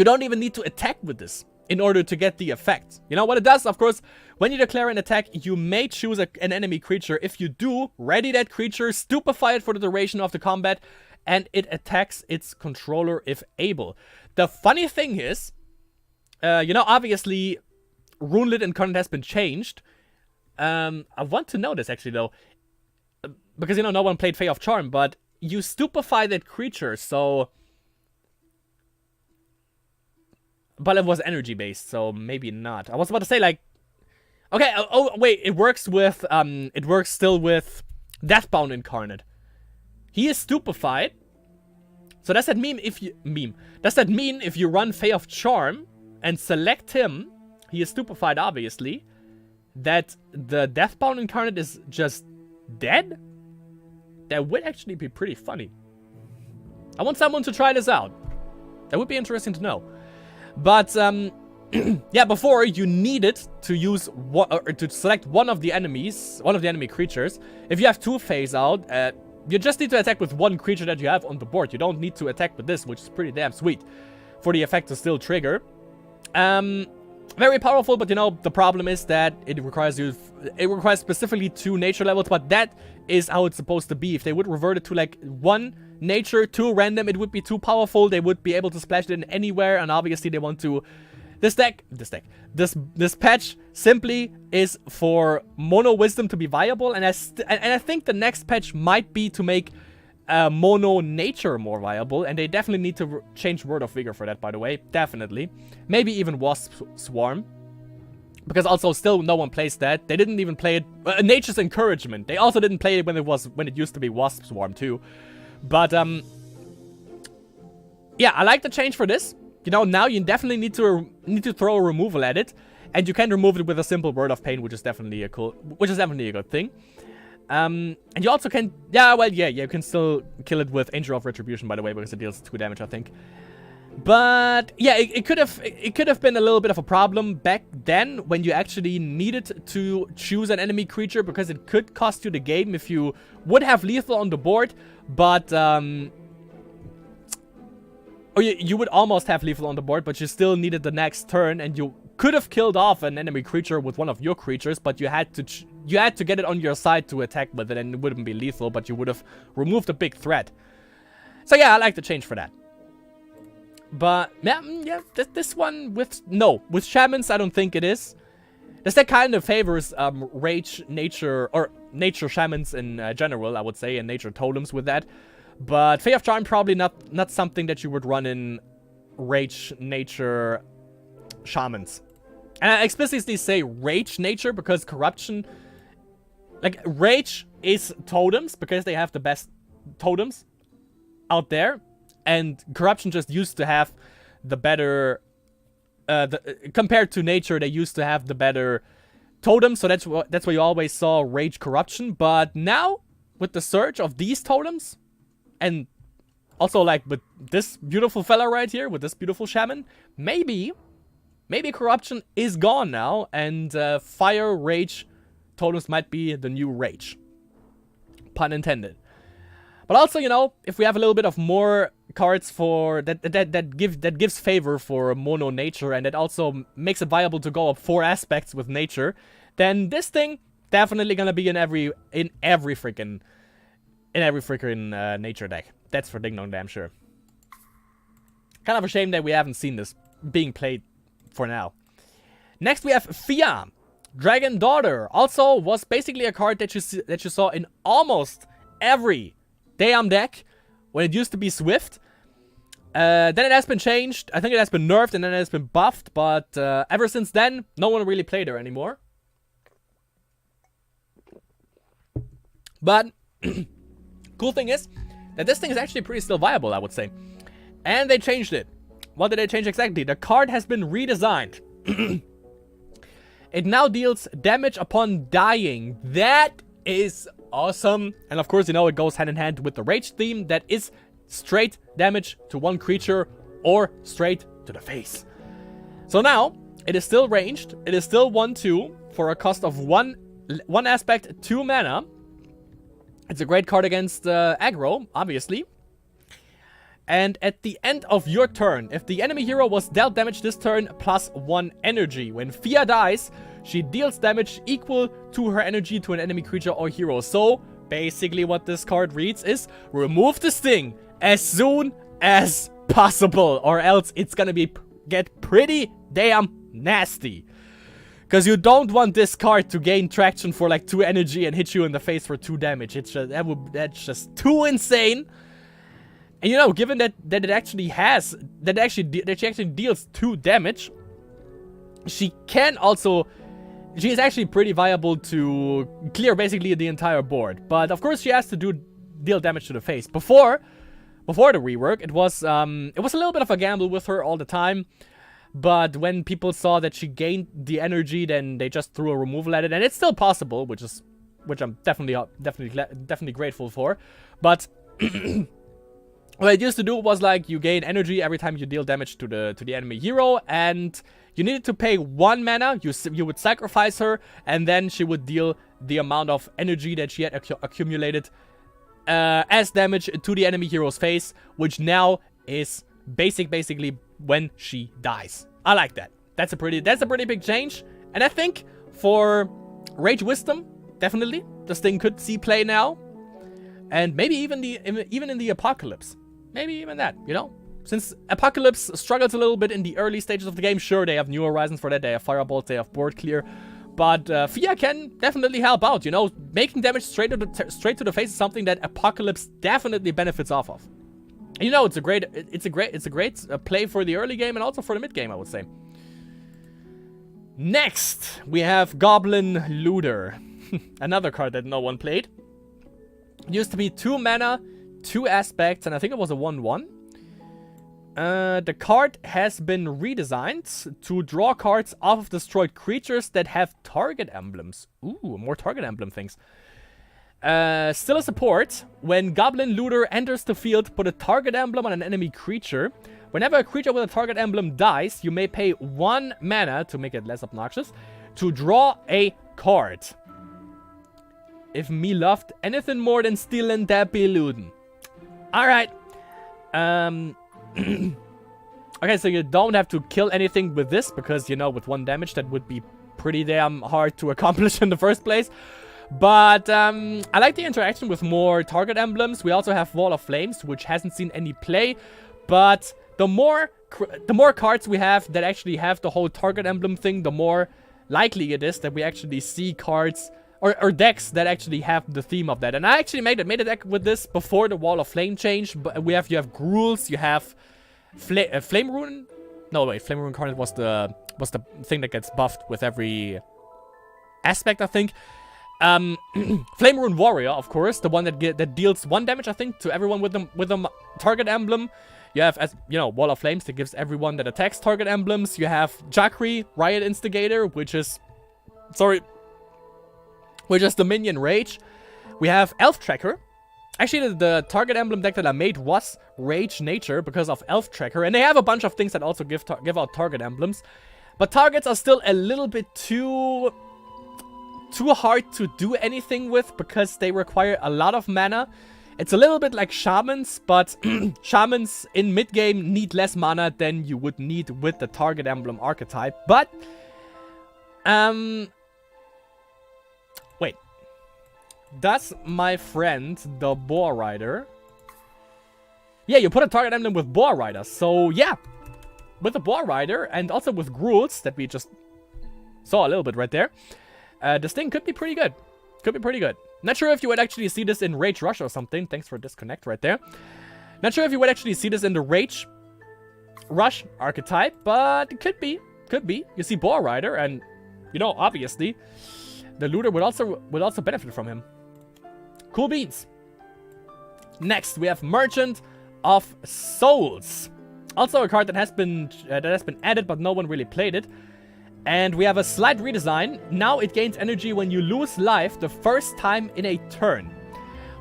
don't even need to attack with this in order to get the effect. You know what it does? Of course, when you declare an attack, you may choose an enemy creature. If you do, ready that creature, stupefy it for the duration of the combat, and it attacks its controller if able. The funny thing is, you know, obviously Rouen Lit Incarnate has been changed. I want to know this actually though, because, you know, no one played Fey of Charm, but you stupefy that creature, so... But it was energy based, so maybe not. I was about to say, like... Okay, oh wait, it works still with Deathbound Incarnate. He is stupefied. So does that mean if you run Fey of Charm and select him, he is stupefied obviously, that the Deathbound Incarnate is just dead? That would actually be pretty funny. I want someone to try this out. That would be interesting to know. But yeah, before you needed to use to select one of the enemy creatures. If you have 2 phase out, you just need to attack with 1 creature that you have on the board. You don't need to attack with this, which is pretty damn sweet for the effect to still trigger. Very powerful, but you know, the problem is that it requires specifically 2 nature levels, but that is how it's supposed to be. If they would revert it to like 1 nature, 2 random, it would be too powerful. They would be able to splash it in anywhere, and obviously they want to... This patch simply is for mono wisdom to be viable, and I think the next patch might be to make mono nature more viable, and they definitely need to change Word of Vigor for that, by the way. Definitely. Maybe even Wasp Swarm. Because also still no one plays that. They didn't even play it. Nature's Encouragement. They also didn't play it when it used to be Wasp Swarm too. But yeah, I like the change for this. You know, now you definitely need to throw a removal at it, and you can remove it with a simple Word of Pain, which is definitely a good thing. And you also can, you can still kill it with Angel of Retribution, by the way, because it deals 2 damage, I think. But yeah, it could have been a little bit of a problem back then when you actually needed to choose an enemy creature, because it could cost you the game if you would have lethal on the board, but or you would almost have lethal on the board, but you still needed the next turn, and you could have killed off an enemy creature with one of your creatures, but you had to get it on your side to attack with it, and it wouldn't be lethal, but you would have removed a big threat. So yeah, I like the change for that. But yeah, this one with shamans, I don't think it is. This deck kind of favors rage nature, or nature shamans in general, I would say, and nature totems with that. But Fey of Charm probably not something that you would run in rage nature shamans. And I explicitly say rage nature because corruption, like, rage is totems because they have the best totems out there, and corruption just used to have the better compared to nature, they used to have the better totems, so that's why you always saw rage corruption. But now with the surge of these totems, and also like with this beautiful fella right here, with this beautiful shaman, maybe corruption is gone now, and fire rage totems might be the new rage, pun intended. But also, you know, if we have a little bit of more cards for that gives favor for mono nature, and it also makes it viable to go up 4 aspects with nature, then this thing definitely gonna be in every freaking nature deck. That's for ding dong damn sure. Kind of a shame that we haven't seen this being played for now. Next we have Thea, Dragon Daughter. Also was basically a card that you saw in almost every damn deck when it used to be Swift. Then it has been changed. I think it has been nerfed, and then it has been buffed. But ever since then, no one really played her anymore. But Cool thing is that this thing is actually pretty still viable, I would say. And they changed it. What did they change exactly? The card has been redesigned. It now deals damage upon dying. That is awesome. And of course, you know, it goes hand in hand with the rage theme. That is straight damage to one creature or straight to the face. So now, it is still ranged. It is still 1/2 for a cost of one aspect, 2 mana. It's a great card against aggro, obviously. And at the end of your turn, if the enemy hero was dealt damage this turn, plus 1 energy. When Thea dies, she deals damage equal to her energy to an enemy creature or hero. So, basically what this card reads is, remove this thing as soon as possible, or else it's gonna get pretty damn nasty. Because you don't want this card to gain traction for like 2 energy and hit you in the face for 2 damage. It's just, that's just too insane. And you know, given that it actually has, that she actually deals 2 damage, she is actually pretty viable to clear basically the entire board. But of course she has to deal damage to the face. Before the rework, it was a little bit of a gamble with her all the time. But when people saw that she gained the energy, then they just threw a removal at it, and it's still possible, which I'm definitely grateful for. But what it used to do was like you gain energy every time you deal damage to the enemy hero, and you needed to pay 1 mana. You would sacrifice her, and then she would deal the amount of energy that she had accumulated as damage to the enemy hero's face, which now is basically when she dies. I like that. That's a pretty big change, and I think for Rage Wisdom, definitely this thing could see play now, and maybe even in the Apocalypse. Maybe even that, you know? Since Apocalypse struggles a little bit in the early stages of the game, sure, they have New Horizons for that, they have Firebolt, they have Board Clear, but Thea can definitely help out, you know? Making damage straight to the face is something that Apocalypse definitely benefits off of. And you know, it's a great play for the early game and also for the mid game, I would say. Next, we have Goblin Looter. Another card that no one played. It used to be 2 mana, 2 aspects, and I think it was a 1/1. The card has been redesigned to draw cards off of destroyed creatures that have target emblems. Ooh, more target emblem things. Still a support. When Goblin Looter enters the field, put a target emblem on an enemy creature. Whenever a creature with a target emblem dies, you may pay 1 mana, to make it less obnoxious, to draw a card. If me loved anything more than stealing, that be looting. Alright. Okay, so you don't have to kill anything with this, because, you know, with 1 damage, that would be pretty damn hard to accomplish in the first place. But I like the interaction with more target emblems. We also have Wall of Flames, which hasn't seen any play. But the more cards we have that actually have the whole target emblem thing, the more likely it is that we actually see cards or decks that actually have the theme of that. And I actually made a deck with this before the Wall of Flame change. But you have Gruels, you have Flame Rune. No, wait, Flame Rune card was the thing that gets buffed with every aspect, I think. Flame Rune Warrior, of course, the one that deals 1 damage, I think, to everyone with a target emblem. You have, as you know, Wall of Flames that gives everyone that attacks target emblems. You have Jakri, Riot Instigator, which is the minion Rage. We have Elf Tracker. Actually, the target emblem deck that I made was Rage Nature because of Elf Tracker, and they have a bunch of things that also give out target emblems. But targets are still a little bit too hard to do anything with because they require a lot of mana. It's a little bit like Shamans, but Shamans in mid-game need less mana than you would need with the target emblem archetype. But, wait. Does my friend, the Boar Rider... Yeah, you put a target emblem with Boar Rider, so yeah. With the Boar Rider, and also with Gruels, that we just saw a little bit right there. This thing could be pretty good. Could be pretty good. Not sure if you would actually see this in Rage Rush or something. Thanks for disconnect right there. Not sure if you would actually see this in the Rage Rush archetype, but it could be. Could be. You see Boar Rider, and, you know, obviously, the Looter would also benefit from him. Cool beans. Next, we have Merchant of Souls. Also a card that has been added, but no one really played it. And we have a slight redesign. Now it gains energy when you lose life the first time in a turn.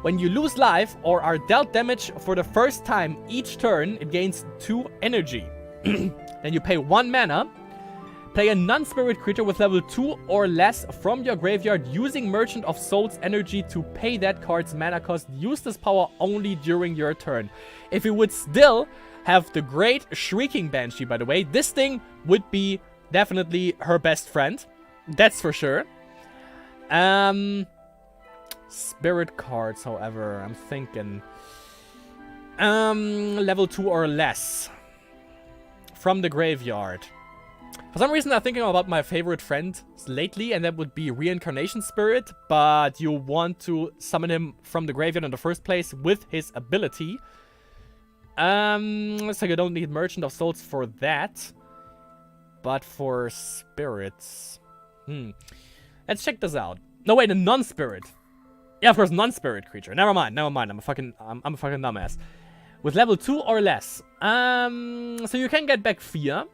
When you lose life or are dealt damage for the first time each turn, it gains 2 energy. Then you pay 1 mana. Play a non-spirit creature with level 2 or less from your graveyard using Merchant of Souls energy to pay that card's mana cost. Use this power only during your turn. If you would still have the Great Shrieking Banshee, by the way, this thing would be definitely her best friend. That's for sure. Spirit cards, however, I'm thinking level 2 or less from the graveyard. For some reason, I'm thinking about my favorite friend lately, and that would be Reincarnation Spirit, but you want to summon him from the graveyard in the first place with his ability. So you don't need Merchant of Souls for that, but for spirits. Let's check this out. No, wait, a non-spirit. Yeah, of course, non-spirit creature. Never mind. I'm a fucking dumbass. With level 2 or less. So you can get back Thea,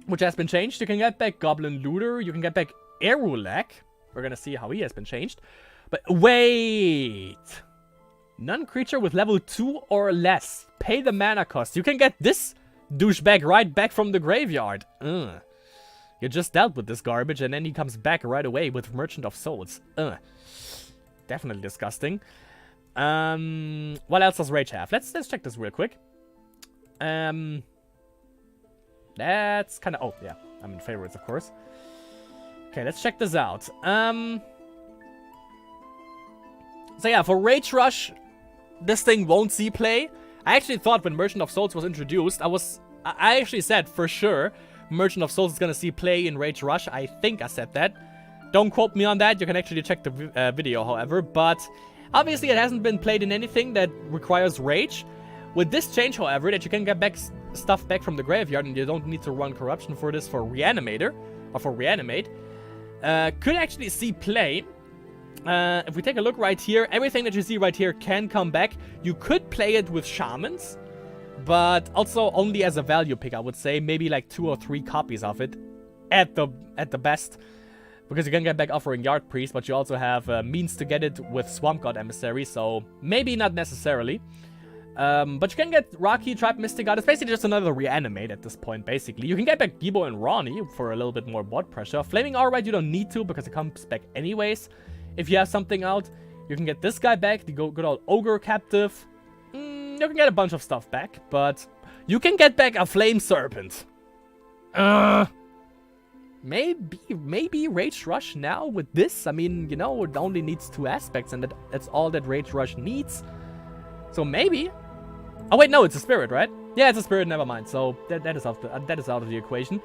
which has been changed. You can get back Goblin Looter. You can get back Erulak. We're gonna see how he has been changed. But wait. Non-creature with level 2 or less. Pay the mana cost. You can get this douchebag right back from the graveyard. You just dealt with this garbage and then he comes back right away with Merchant of Souls. Definitely disgusting. What else does Rage have? Let's check this real quick. That's kind of... Oh, yeah. I'm in favorites, of course. Okay, let's check this out. So yeah, for Rage Rush, this thing won't see play. I actually thought when Merchant of Souls was introduced, I actually said for sure Merchant of Souls is gonna see play in Rage Rush. I think I said that. Don't quote me on that. You can actually check the video, however. But obviously it hasn't been played in anything that requires Rage. With this change, however, that you can get back stuff back from the graveyard and you don't need to run Corruption for this for Reanimator, or for Reanimate, could actually see play. If we take a look right here, everything that you see right here can come back. You could play it with Shamans, but also only as a value pick, I would say. Maybe like 2 or 3 copies of it at the best. Because you can get back Offering Yard Priest, but you also have means to get it with Swamp God Emissary, so maybe not necessarily. But you can get Rocky, Tribe, Mystic God. It's basically just another Reanimate at this point, basically. You can get back Gibo and Ronnie for a little bit more board pressure. Flaming Alright, you don't need to, because it comes back anyways. If you have something out, you can get this guy back, the good old Ogre Captive. You can get a bunch of stuff back, but you can get back a Flame Serpent. Maybe Rage Rush now with this. I mean, you know, it only needs 2 aspects, and that's all that Rage Rush needs. So maybe. Oh wait, no, it's a spirit, right? Yeah, it's a spirit. Never mind. So that is out of the equation.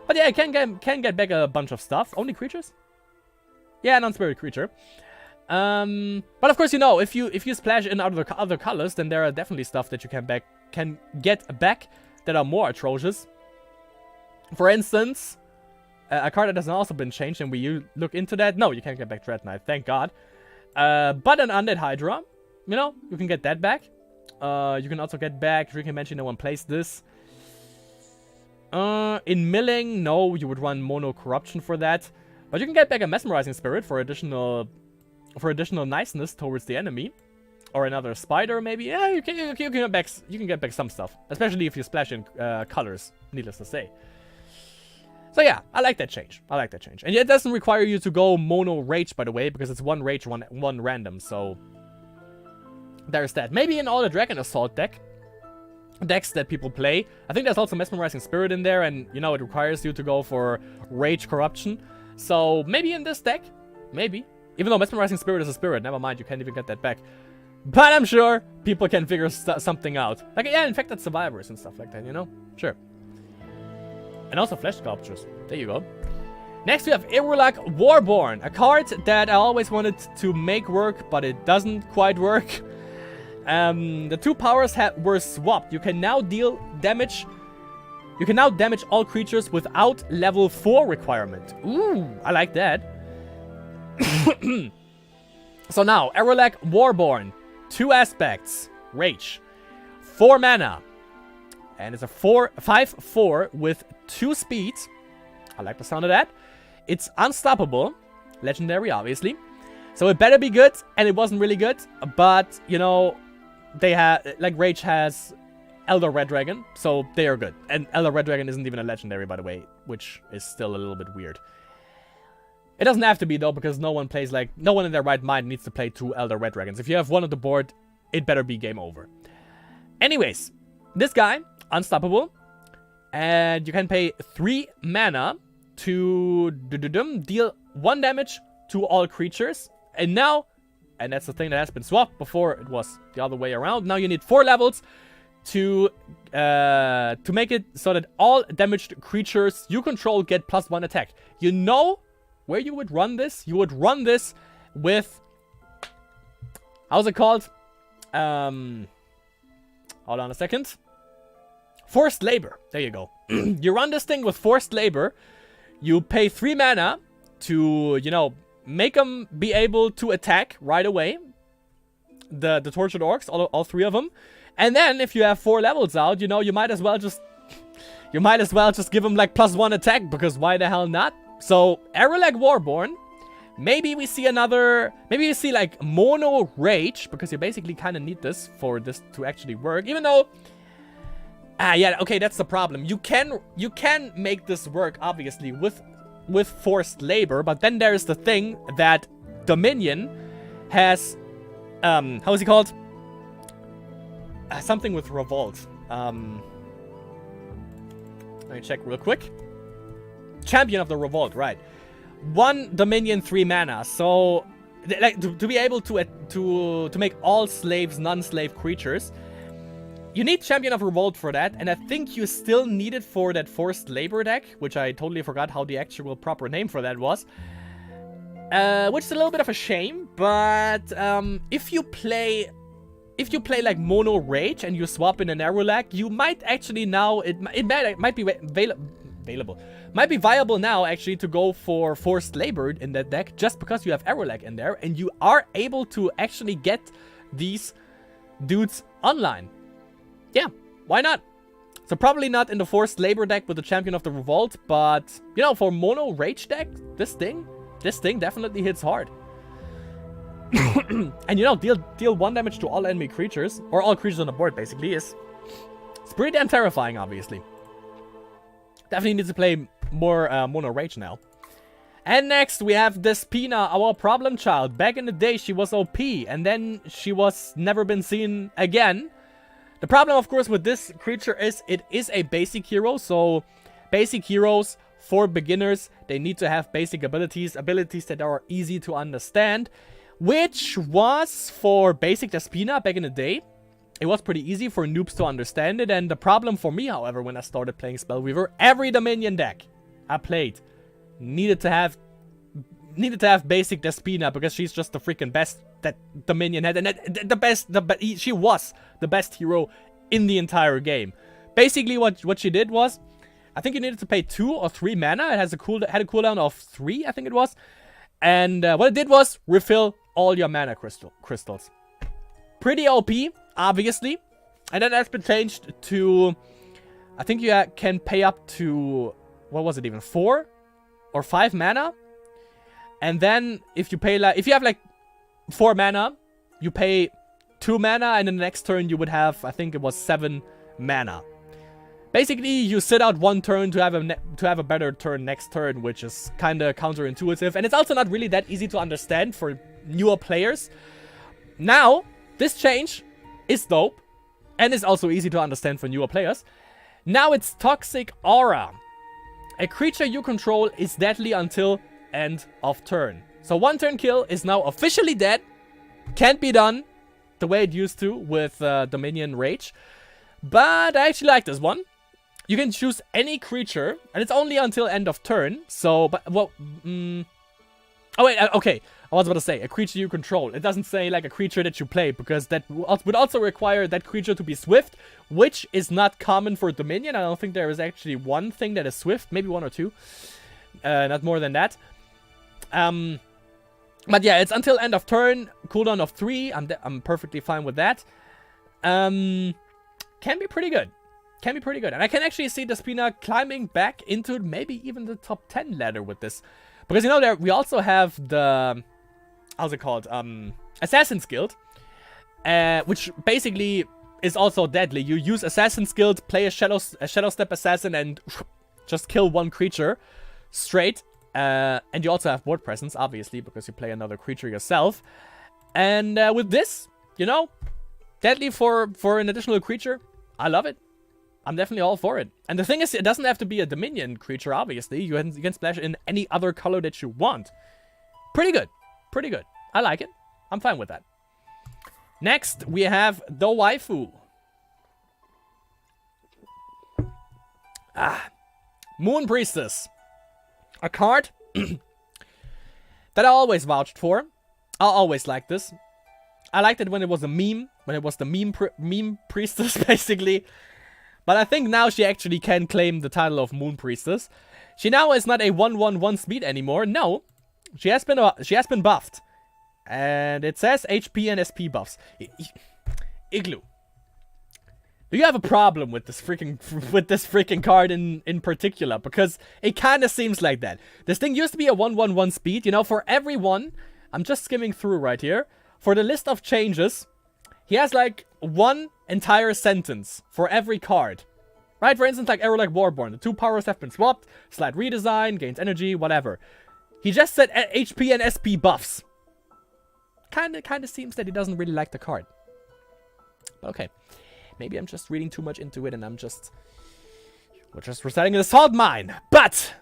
But yeah, I can get back a bunch of stuff. Only creatures? Yeah, non-spirit creature. But of course, you know, if you splash in other colors, then there are definitely stuff that you can get back that are more atrocious. For instance, a card that has also been changed, and we look into that. No, you can't get back Dread Knight, thank God. But an Undead Hydra, you know, you can get that back. You can also get back Drinking Banshee. No one plays this. In milling, no, you would run Mono Corruption for that. But you can get back a Mesmerizing Spirit for additional niceness towards the enemy, or another Spider maybe. Yeah, you can get back some stuff, especially if you splash in colors. Needless to say. So yeah, I like that change. And it doesn't require you to go mono rage, by the way, because it's 1 rage, one random. So there's that. Maybe in all the Dragon Assault decks that people play, I think there's also Mesmerizing Spirit in there, and you know, it requires you to go for Rage Corruption. So maybe in this deck, maybe. Even though Mesmerizing Spirit is a spirit, never mind, you can't even get that back. But I'm sure people can figure something out. Like, yeah, Infected Survivors and stuff like that, you know? Sure. And also Flesh Sculptures. There you go. Next we have Erulak Warborn, a card that I always wanted to make work, but it doesn't quite work. The 2 powers were swapped. You can now deal damage. You can now damage all creatures without level 4 requirement. Ooh, I like that. So now, Erulak Warborn. 2 aspects. Rage. 4 mana. And it's a 5/4 with 2 speed. I like the sound of that. It's unstoppable. Legendary, obviously. So it better be good, and it wasn't really good. But, you know, they have, like, Rage has Elder Red Dragon, so they are good. And Elder Red Dragon isn't even a legendary, by the way, which is still a little bit weird. It doesn't have to be, though, because no one plays, like, no one in their right mind needs to play 2 Elder Red Dragons. If you have one on the board, it better be game over. Anyways, this guy, unstoppable, and you can pay 3 mana to deal 1 damage to all creatures. And now, and that's the thing that has been swapped, before it was the other way around, now you need 4 levels to make it so that all damaged creatures you control get +1 attack. You know where you would run this? You would run this with, how's it called? Hold on a second. Forced Labor. There you go. You run this thing with Forced Labor. You pay 3 mana to, you know, make them be able to attack right away. The Tortured Orcs, all 3 of them. And then, if you have 4 levels out, you know, you might as well just give them, like, +1 attack, because why the hell not? So, Arolag Warborn. Maybe we see like, Mono Rage, because you basically kind of need this for this to actually work. Even though, yeah, okay, that's the problem. You can make this work, obviously, with Forced Labor, but then there's the thing that Dominion has, how is he called? Something with Revolt. Let me check real quick. Champion of the Revolt, right. 1 Dominion, 3 mana. So, like, to be able to make all slaves non-slave creatures, you need Champion of Revolt for that, and I think you still need it for that Forced Labor deck, which I totally forgot how the actual proper name for that was. Which is a little bit of a shame, but if you play like Mono Rage and you swap in an Arolag, you might actually now, it might be available. Might be viable now, actually, to go for Forced Labor in that deck, just because you have Arolag in there, and you are able to actually get these dudes online. Yeah, why not? So probably not in the Forced Labor deck with the Champion of the Revolt, but, you know, for Mono Rage deck, this thing definitely hits hard. And, you know, deal 1 damage to all enemy creatures, or all creatures on the board, basically, it's pretty damn terrifying, obviously. Definitely need to play more Mono Rage now. And next, we have Despina, our problem child. Back in the day, she was OP, and then she was never been seen again. The problem, of course, with this creature is it is a basic hero, so basic heroes for beginners, they need to have basic abilities that are easy to understand, which was for basic Despina back in the day. It was pretty easy for noobs to understand it, and the problem for me, however, when I started playing Spellweaver, every Dominion deck I played needed to have basic Despina, because she's just the freaking best that Dominion had, and she was the best hero in the entire game. Basically, what she did was, I think you needed to pay 2 or 3 mana. It had a cooldown of 3, I think it was, and what it did was refill all your mana crystals. Pretty OP, obviously, and then that's been changed to, I think you can pay up to, what was it even, 4 or 5 mana. And then if you have like 4 mana, you pay 2 mana, and in the next turn you would have, I think it was 7 mana. Basically, you sit out 1 turn to have a better turn next turn, which is kind of counterintuitive, and it's also not really that easy to understand for newer players. Now, this change is dope, and is also easy to understand for newer players. Now it's Toxic Aura. A creature you control is deadly until end of turn. So 1 turn kill is now officially dead. Can't be done the way it used to with Dominion Rage. But I actually like this one. You can choose any creature, and it's only until end of turn. So, but, well, oh wait, okay. I was about to say, a creature you control. It doesn't say, like, a creature that you play, because that would also require that creature to be swift, which is not common for Dominion. I don't think there is actually one thing that is swift, maybe 1 or 2. Not more than that. But yeah, it's until end of turn, cooldown of 3. I'm perfectly fine with that. Can be pretty good. Can be pretty good. And I can actually see Despina climbing back into maybe even the top 10 ladder with this. Because, you know, we also have the... How's it called? Assassin's Guild. Which basically is also deadly. You use Assassin's Guild, play a Shadow Step Assassin, and just kill one creature straight. And you also have board presence, obviously, because you play another creature yourself. And with this, you know, deadly for an additional creature. I love it. I'm definitely all for it. And the thing is, it doesn't have to be a Dominion creature, obviously. You can splash in any other color that you want. Pretty good. Pretty good. I like it. I'm fine with that. Next, we have the waifu. Moon Priestess. A card that I always vouched for. I always liked this. I liked it when it was a meme. When it was the meme priestess, basically. But I think now she actually can claim the title of Moon Priestess. She now is not a 1/1/1 speed anymore. No. She has been buffed. And it says HP and SP buffs. Igloo. Do you have a problem with this freaking card in particular? Because it kind of seems like that. This thing used to be a 1/1/1 speed. You know, for every one, I'm just skimming through right here. For the list of changes, he has like one entire sentence for every card. Right? For instance, like arrow like Warborn. The 2 powers have been swapped. Slight redesign, gains energy, whatever. He just said HP and SP buffs. Kind of seems that he doesn't really like the card. Okay. Maybe I'm just reading too much into it and we're just reciting an assault mine. But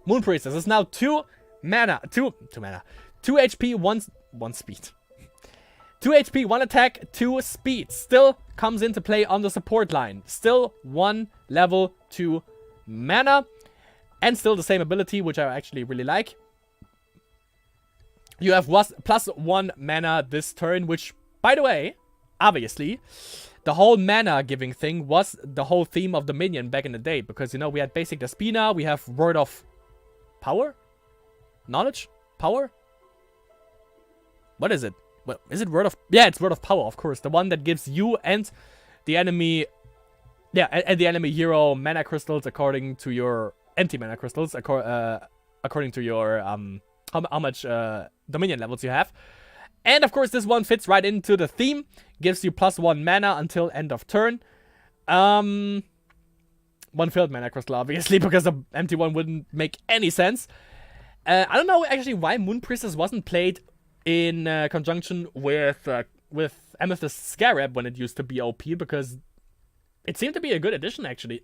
Moon Priestess is now 2 HP, 1 speed. 2 HP, 1 attack, 2 speed. Still comes into play on the support line. Still 1 level 2 mana. And still the same ability, which I actually really like. You have +1 mana this turn, which, by the way, obviously, the whole mana giving thing was the whole theme of Dominion back in the day. Because, you know, we had basic Despina, we have Word of Power? Knowledge? Power? What is it? Well, is it Word of... Yeah, it's Word of Power, of course. The one that gives you and the enemy... Yeah, and the enemy hero mana crystals according to your... Anti-mana crystals, according to your... How much Dominion levels you have. And, of course, this one fits right into the theme. Gives you +1 mana until end of turn. 1 filled mana crystal, obviously, because the empty one wouldn't make any sense. I don't know, actually, why Moon Priestess wasn't played in conjunction with Amethyst Scarab when it used to be OP, because it seemed to be a good addition, actually.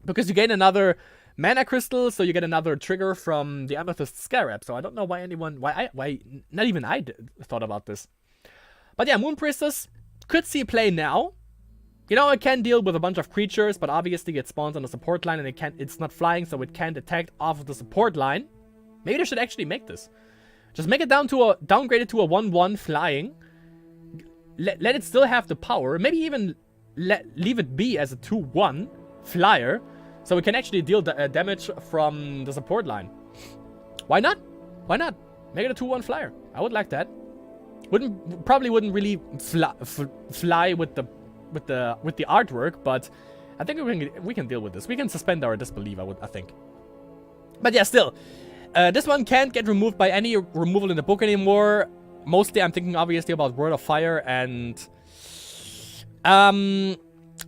Because you gain another mana crystal, so you get another trigger from the Amethyst Scarab. So I don't know why not even I thought about this. But yeah, Moon Priestess could see play now. You know, it can deal with a bunch of creatures, but obviously it spawns on the support line and it's not flying, so it can't attack off of the support line. Maybe they should actually make this. Just make it downgrade it to a 1/1 flying. Let it still have the power. Maybe even leave it be as a 2/1 flyer. So we can actually deal damage from the support line. Why not? Why not? Make it a 2/1 flyer. I would like that. Probably wouldn't really fly with the artwork, but I think we can deal with this. We can suspend our disbelief, I think. But yeah, still. This one can't get removed by any removal in the book anymore. Mostly I'm thinking obviously about Word of Fire and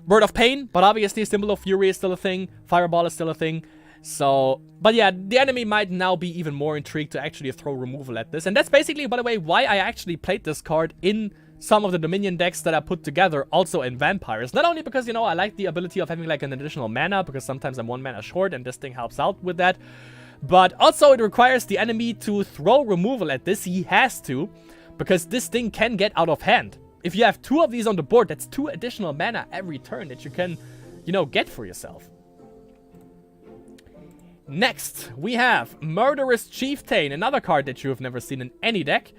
Word of Pain, but obviously Symbol of Fury is still a thing. Fireball is still a thing. So, but yeah, the enemy might now be even more intrigued to actually throw removal at this. And that's basically, by the way, why I actually played this card in some of the Dominion decks that I put together, also in Vampires. Not only because, you know, I like the ability of having like an additional mana, because sometimes I'm 1 mana short and this thing helps out with that. But also it requires the enemy to throw removal at this. He has to, because this thing can get out of hand. If you have 2 of these on the board, that's 2 additional mana every turn that you can, you know, get for yourself. Next, we have Murderous Chieftain, another card that you have never seen in any deck.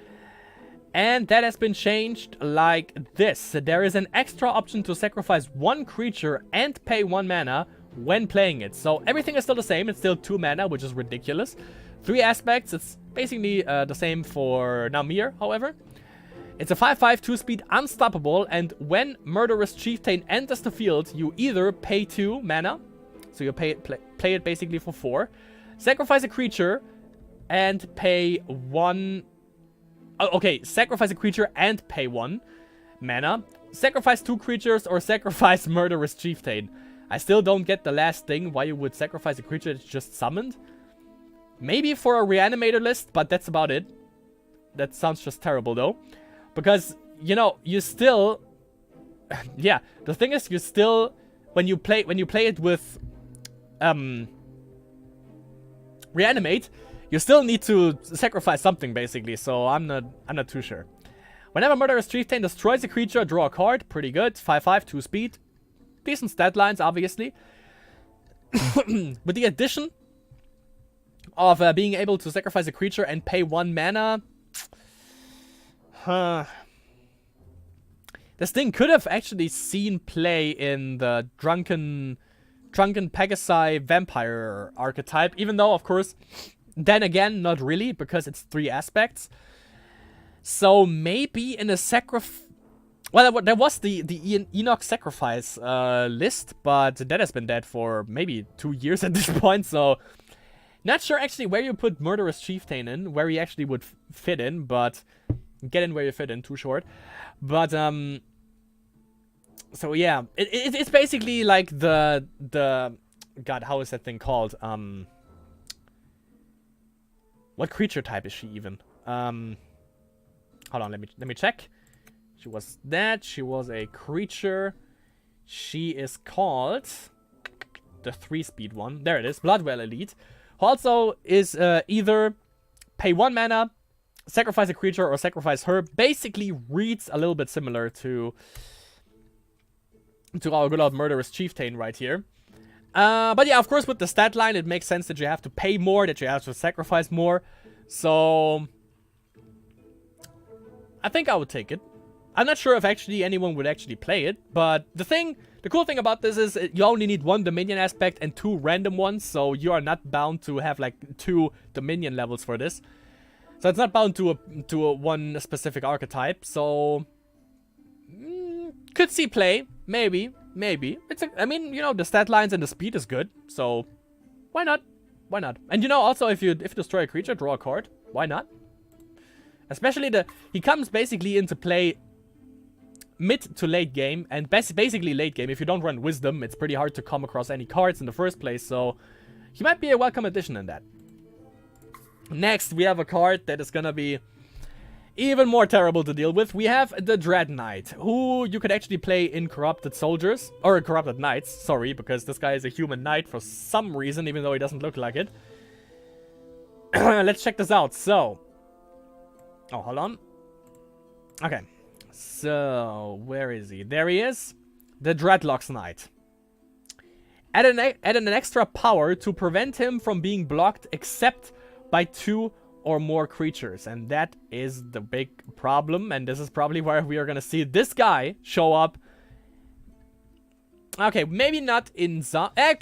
And that has been changed like this. There is an extra option to sacrifice 1 creature and pay 1 mana when playing it. So everything is still the same. It's still 2 mana, which is ridiculous. 3 aspects. It's Basically the same for Namir, however. It's a 5/5 2-speed unstoppable, and when Murderous Chieftain enters the field, you either pay 2 mana, so you play it basically for 4, sacrifice a creature, and pay 1... Oh, okay, sacrifice a creature and pay 1 mana, sacrifice 2 creatures, or sacrifice Murderous Chieftain. I still don't get the last thing, why you would sacrifice a creature that's just summoned. Maybe for a reanimator list, but that's about it. That sounds just terrible, though. Because, you know, you still... yeah, the thing is, you still... When you play it with... Reanimate, you still need to sacrifice something, basically, so I'm not too sure. Whenever Murderous Chieftain destroys a creature, draw a card. Pretty good. 5/5, 2-speed. Decent stat lines, obviously. With the addition of being able to sacrifice a creature and pay 1 mana... This thing could have actually seen play in the Drunken Pegasi Vampire archetype, even though, of course, then again, not really, because it's 3 aspects. So maybe in a well, there was the Enoch Sacrifice list, but that has been dead for maybe 2 years at this point, so... Not sure actually where you put Murderous Chieftain in, where he actually would fit in, but... Get in where you fit in, too short. But, so yeah, it's basically like the... God, how is that thing called? What creature type is she even? Hold on, let me check. She was that. She was a creature. She is called the 3-speed one. There it is, Bloodwell Elite. Who also is either pay 1 mana, sacrifice a creature, or sacrifice her. Basically reads a little bit similar to our good old Murderous Chieftain right here. But yeah, of course, with the stat line, it makes sense that you have to pay more, that you have to sacrifice more. So, I think I would take it. I'm not sure if actually anyone would actually play it, but the cool thing about this is you only need 1 Dominion aspect and 2 random ones, so you are not bound to have like 2 Dominion levels for this. So it's not bound to a one specific archetype, so could see play, maybe. I mean, you know, the stat lines and the speed is good, so why not? Why not? And you know, also if you destroy a creature, draw a card. Why not? Especially he comes basically into play mid to late game, and basically late game. If you don't run Wisdom, it's pretty hard to come across any cards in the first place, so he might be a welcome addition in that. Next, we have a card that is gonna be even more terrible to deal with. We have the Dread Knight, who you could actually play in Corrupted Soldiers, or Corrupted Knights, sorry, because this guy is a human knight for some reason, even though he doesn't look like it. Let's check this out. So, oh, hold on. Okay, so where is he? There he is, the Dreadlocks Knight. Add an extra power to prevent him from being blocked except by 2 or more creatures, and that is the big problem, and this is probably where we are gonna see this guy show up. Okay, maybe not in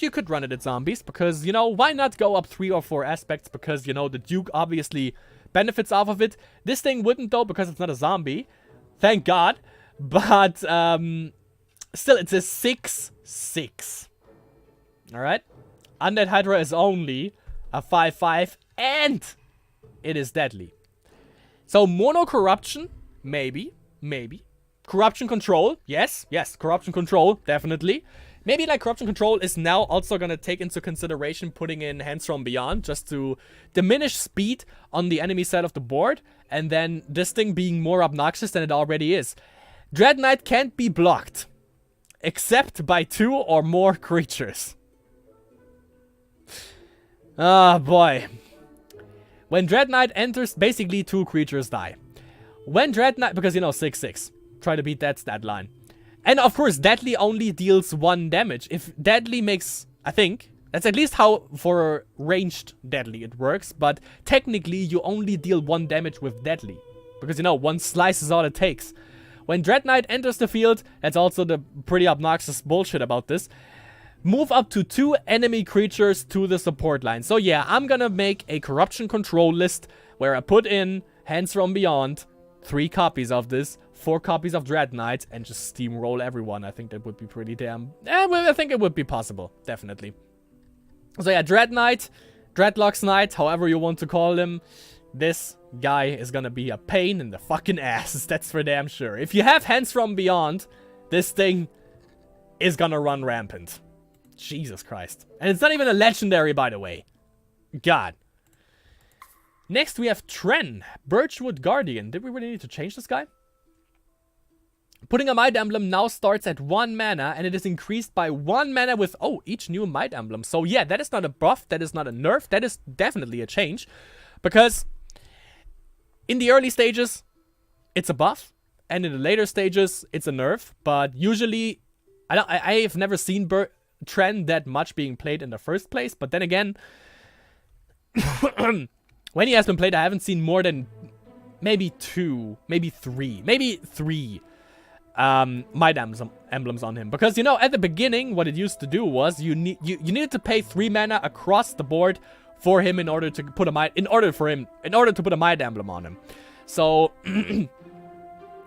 you could run it at zombies, because, you know, why not go up 3 or 4 aspects, because, you know, the Duke obviously benefits off of it. This thing wouldn't, though, because it's not a zombie, thank God, but still, it's a 6/6. Alright? Undead Hydra is only a 5/5, and it is deadly. So, Mono Corruption, maybe. Corruption Control, yes, Corruption Control, definitely. Maybe, like, Corruption Control is now also gonna take into consideration putting in Hands from Beyond, just to diminish speed on the enemy side of the board, and then this thing being more obnoxious than it already is. Dread Knight can't be blocked, except by 2 or more creatures. Ah, boy. When Dread Knight enters, basically 2 creatures die. When Dread Knight, because, you know, 6/6. Try to beat that stat line. And, of course, Deadly only deals 1 damage. If Deadly makes, I think, that's at least how for ranged Deadly it works, but technically you only deal 1 damage with Deadly. Because, you know, 1 slice is all it takes. When Dread Knight enters the field, that's also the pretty obnoxious bullshit about this. Move up to 2 enemy creatures to the support line. So yeah, I'm gonna make a corruption control list where I put in Hands from Beyond, 3 copies of this, 4 copies of Dread Knight, and just steamroll everyone. I think that would be pretty damn... well, I think it would be possible, definitely. So yeah, Dread Knight, Dreadlock's Knight, however you want to call him. This guy is gonna be a pain in the fucking ass, that's for damn sure. If you have Hands from Beyond, this thing is gonna run rampant. Jesus Christ. And it's not even a legendary, by the way. God. Next, we have Tren, Birchwood Guardian. Did we really need to change this guy? Putting a Might Emblem now starts at 1 mana, and it is increased by 1 mana with, each new Might Emblem. So yeah, that is not a buff, that is not a nerf, that is definitely a change. Because in the early stages, it's a buff, and in the later stages, it's a nerf. But usually, I have never seen Tren that much being played in the first place, but then again, when he has been played, I haven't seen more than maybe 2, maybe 3 Might emblems on him. Because, you know, at the beginning, what it used to do was you needed to pay 3 mana across the board for him in order to put a Might Emblem on him. So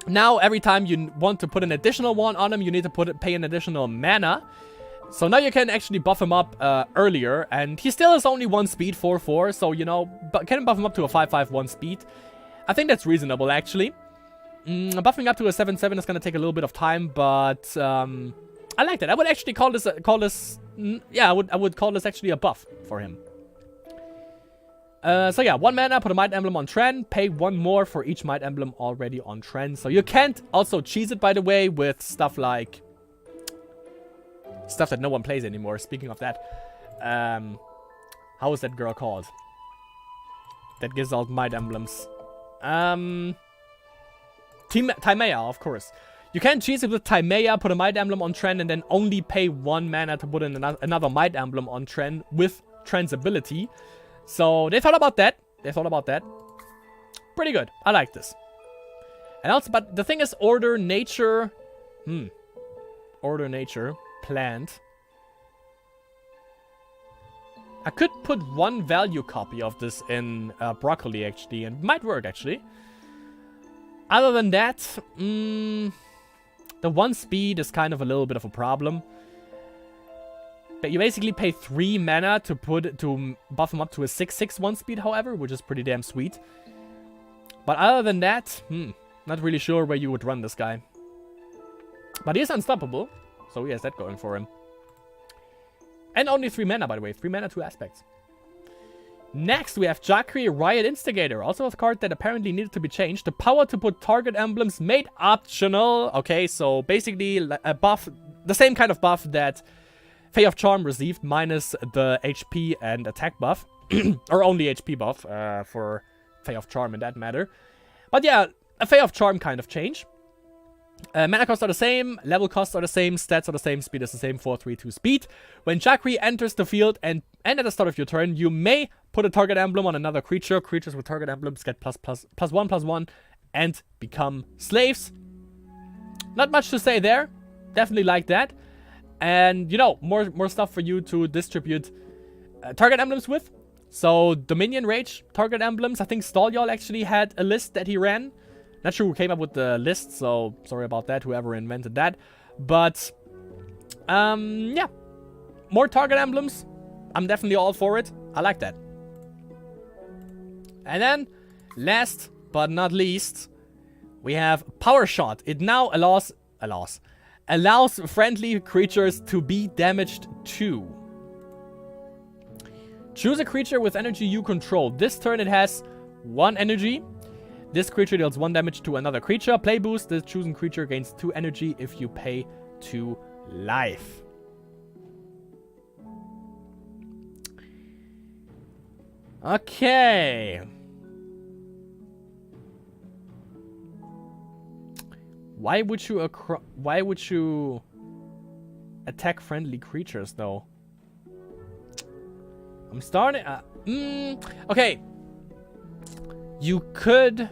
now every time you want to put an additional one on him, you need to pay an additional mana. So now you can actually buff him up earlier, and he still has only 1 speed, 4/4, so, you know, can buff him up to a 5/5/1 speed. I think that's reasonable, actually. Buffing up to a 7/7 is going to take a little bit of time, but I like that. I would actually call this, I would call this actually a buff for him. So yeah, 1 mana, put a Might Emblem on Tren, pay 1 more for each Might Emblem already on Tren. So you can't also cheese it, by the way, with stuff like... stuff that no one plays anymore. Speaking of that, how is that girl called? That gives out Might Emblems. Thea, of course. You can't cheese it with Thea, put a Might Emblem on Tren, and then only pay 1 mana to put in another Might Emblem on Tren with Tren's ability. So they thought about that. Pretty good. I like this. And also, but the thing is, Order Nature. Order Nature. Plant. I could put 1 value copy of this in Broccoli, actually, and it might work, actually. Other than that, the 1 speed is kind of a little bit of a problem. But you basically pay 3 mana to buff him up to a 6/6 1 speed, however, which is pretty damn sweet. But other than that, not really sure where you would run this guy. But he is unstoppable. So he has that going for him. And only 3 mana, by the way. 3 mana, 2 aspects. Next, we have Jakri, Riot Instigator. Also a card that apparently needed to be changed. The power to put target emblems made optional. Okay, so basically a buff, the same kind of buff that Fey of Charm received, minus the HP and attack buff. Or only HP buff for Fey of Charm in that matter. But yeah, a Fey of Charm kind of change. Mana costs are the same, level costs are the same, stats are the same, speed is the same, 4/3/2 speed. When Jakri enters the field and at the start of your turn, you may put a target emblem on another creature. Creatures with target emblems get +1/+1 and become slaves. Not much to say there. Definitely like that. And, you know, more stuff for you to distribute target emblems with. So, Dominion Rage target emblems. I think Stalyal actually had a list that he ran. Not sure who came up with the list, so sorry about that, whoever invented that. But, yeah. More target emblems. I'm definitely all for it. I like that. And then, last but not least, we have Power Shot. It now allows friendly creatures to be damaged too. Choose a creature with energy you control. This turn it has 1 energy. This creature deals 1 damage to another creature. Play boost. The chosen creature gains 2 energy if you pay 2 life. Okay. Why would you attack friendly creatures though? I'm starting. Okay. You could.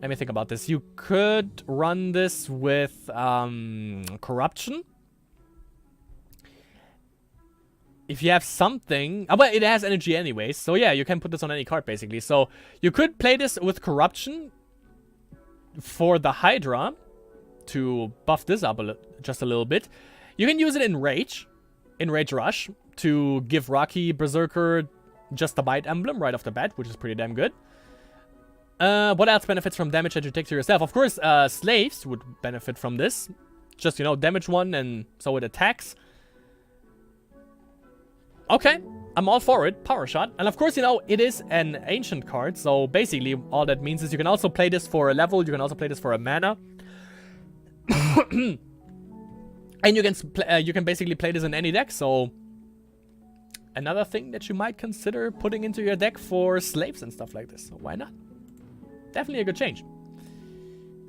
Let me think about this. You could run this with corruption. if you have something... well, it has energy anyways, so yeah, you can put this on any card, basically. So, you could play this with Corruption for the Hydra to buff this up just a little bit. You can use it in Rage Rush, to give Rocky Berserker just the Bite emblem right off the bat, which is pretty damn good. What else benefits from damage that you take to yourself? Of course, Slaves would benefit from this. Just, you know, damage one, and so it attacks. Okay, I'm all for it. Power Shot. And of course, you know, it is an ancient card, so basically all that means is you can also play this for a level, you can also play this for a mana. And you can basically play this in any deck, so... Another thing that you might consider putting into your deck for slaves and stuff like this. So why not? Definitely a good change.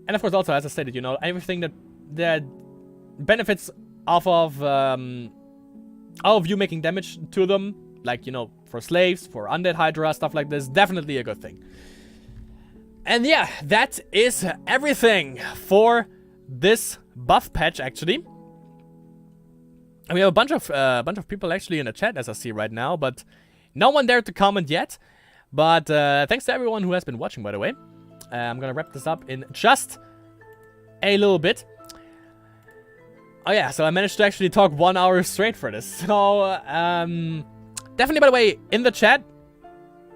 And of course, also, as I stated, you know, everything that benefits off of you making damage to them, like, you know, for slaves, for undead Hydra, stuff like this, definitely a good thing. And yeah, that is everything for this buff patch, actually. And we have a bunch of people actually in the chat, as I see right now, but no one dared to comment yet. But thanks to everyone who has been watching, by the way. I'm gonna wrap this up in just a little bit. Oh yeah, so I managed to actually talk 1 hour straight for this. So definitely, by the way, in the chat,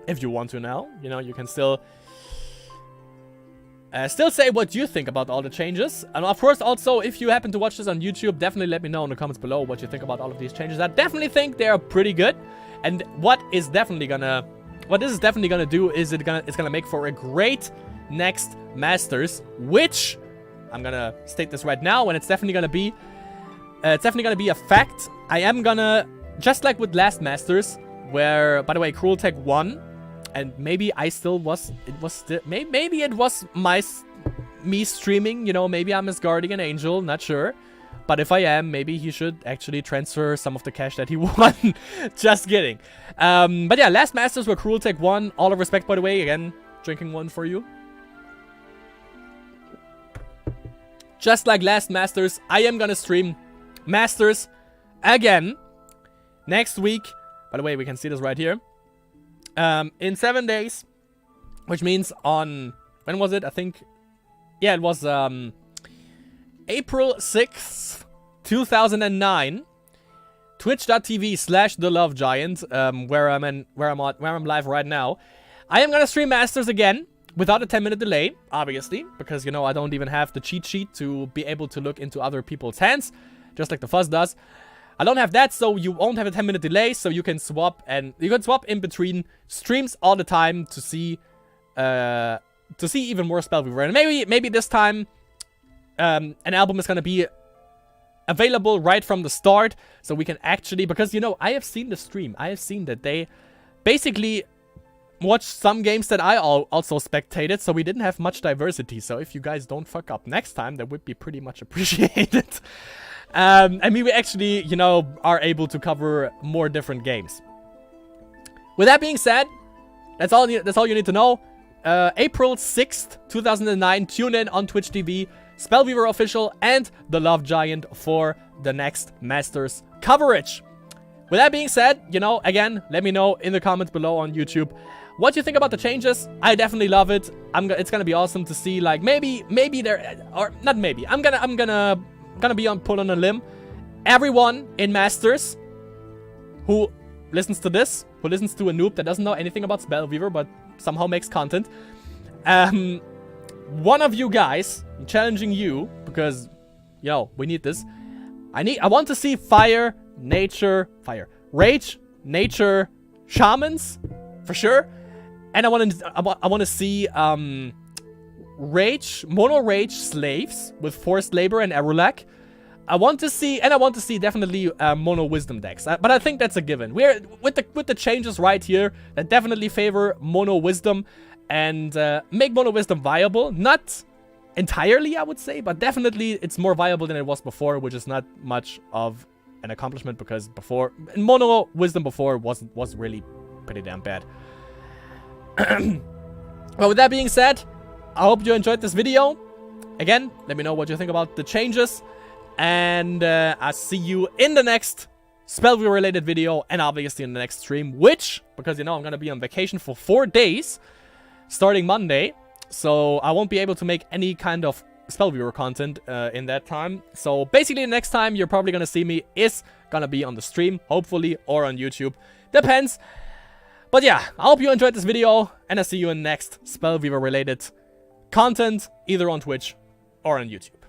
if you want to now, you know, you can still say what you think about all the changes. And of course, also, if you happen to watch this on YouTube, definitely let me know in the comments below what you think about all of these changes. I definitely think they are pretty good. And what this is definitely gonna do is it's gonna make for a great next Masters, which I'm gonna state this right now, and it's definitely gonna be a fact. I am gonna, just like with last Masters, where, by the way, Cruel Tech won. And maybe I still was, maybe it was me streaming, you know, maybe I'm his guardian angel, not sure. But if I am, maybe he should actually transfer some of the cash that he won. Just kidding. But yeah, last Masters where Cruel Tech won. All of respect, by the way. Again, drinking one for you. Just like last Masters, I am gonna stream Masters again next week. By the way, we can see this right here. In 7 days, which means on, when was it? I think, yeah, it was, April 6th, 2009, twitch.tv/TheLoveGiant, where I'm live right now. I am gonna stream Masters again, without a 10-minute delay, obviously, because, you know, I don't even have the cheat sheet to be able to look into other people's hands, just like the Fuzz does. I don't have that, so you won't have a 10-minute delay, so you can swap, and you can swap in between streams all the time to see even more Spellweaver. And maybe this time an album is gonna be available right from the start, so we can actually, because, you know, I have seen the stream. I have seen that they basically watched some games that I also spectated, so we didn't have much diversity. So if you guys don't fuck up next time, that would be pretty much appreciated. I mean, we actually, you know, are able to cover more different games. With that being said, that's all you need to know. April 6th, 2009, tune in on Twitch TV, Spellweaver Official, and The Love Giant for the next Masters coverage. With that being said, you know, again, let me know in the comments below on YouTube what you think about the changes. I definitely love it. It's gonna be awesome to see, like, maybe there, or not maybe. I'm gonna be put on a limb. Everyone in Masters who listens to this, who listens to a noob that doesn't know anything about Spellweaver but somehow makes content, one of you guys, I'm challenging you, because, yo, we need this. I want to see Rage, Nature, Shamans, for sure. And I want to see Mono Rage Slaves with Forced Labor and Erulak. I want to see definitely Mono Wisdom decks. But I think that's a given. We're with the changes right here that definitely favor Mono Wisdom and make Mono Wisdom viable. Not entirely, I would say, but definitely it's more viable than it was before, which is not much of an accomplishment, because before Mono Wisdom before was really pretty damn bad. Well, with that being said, I hope you enjoyed this video. Again, let me know what you think about the changes. And I'll see you in the next Spellweaver related video, and obviously in the next stream, which, because you know I'm gonna be on vacation for 4 days, starting Monday, so I won't be able to make any kind of Spellweaver content in that time. So basically the next time you're probably gonna see me is gonna be on the stream, hopefully, or on YouTube. Depends. But yeah, I hope you enjoyed this video, and I'll see you in next Spellweaver related content, either on Twitch or on YouTube.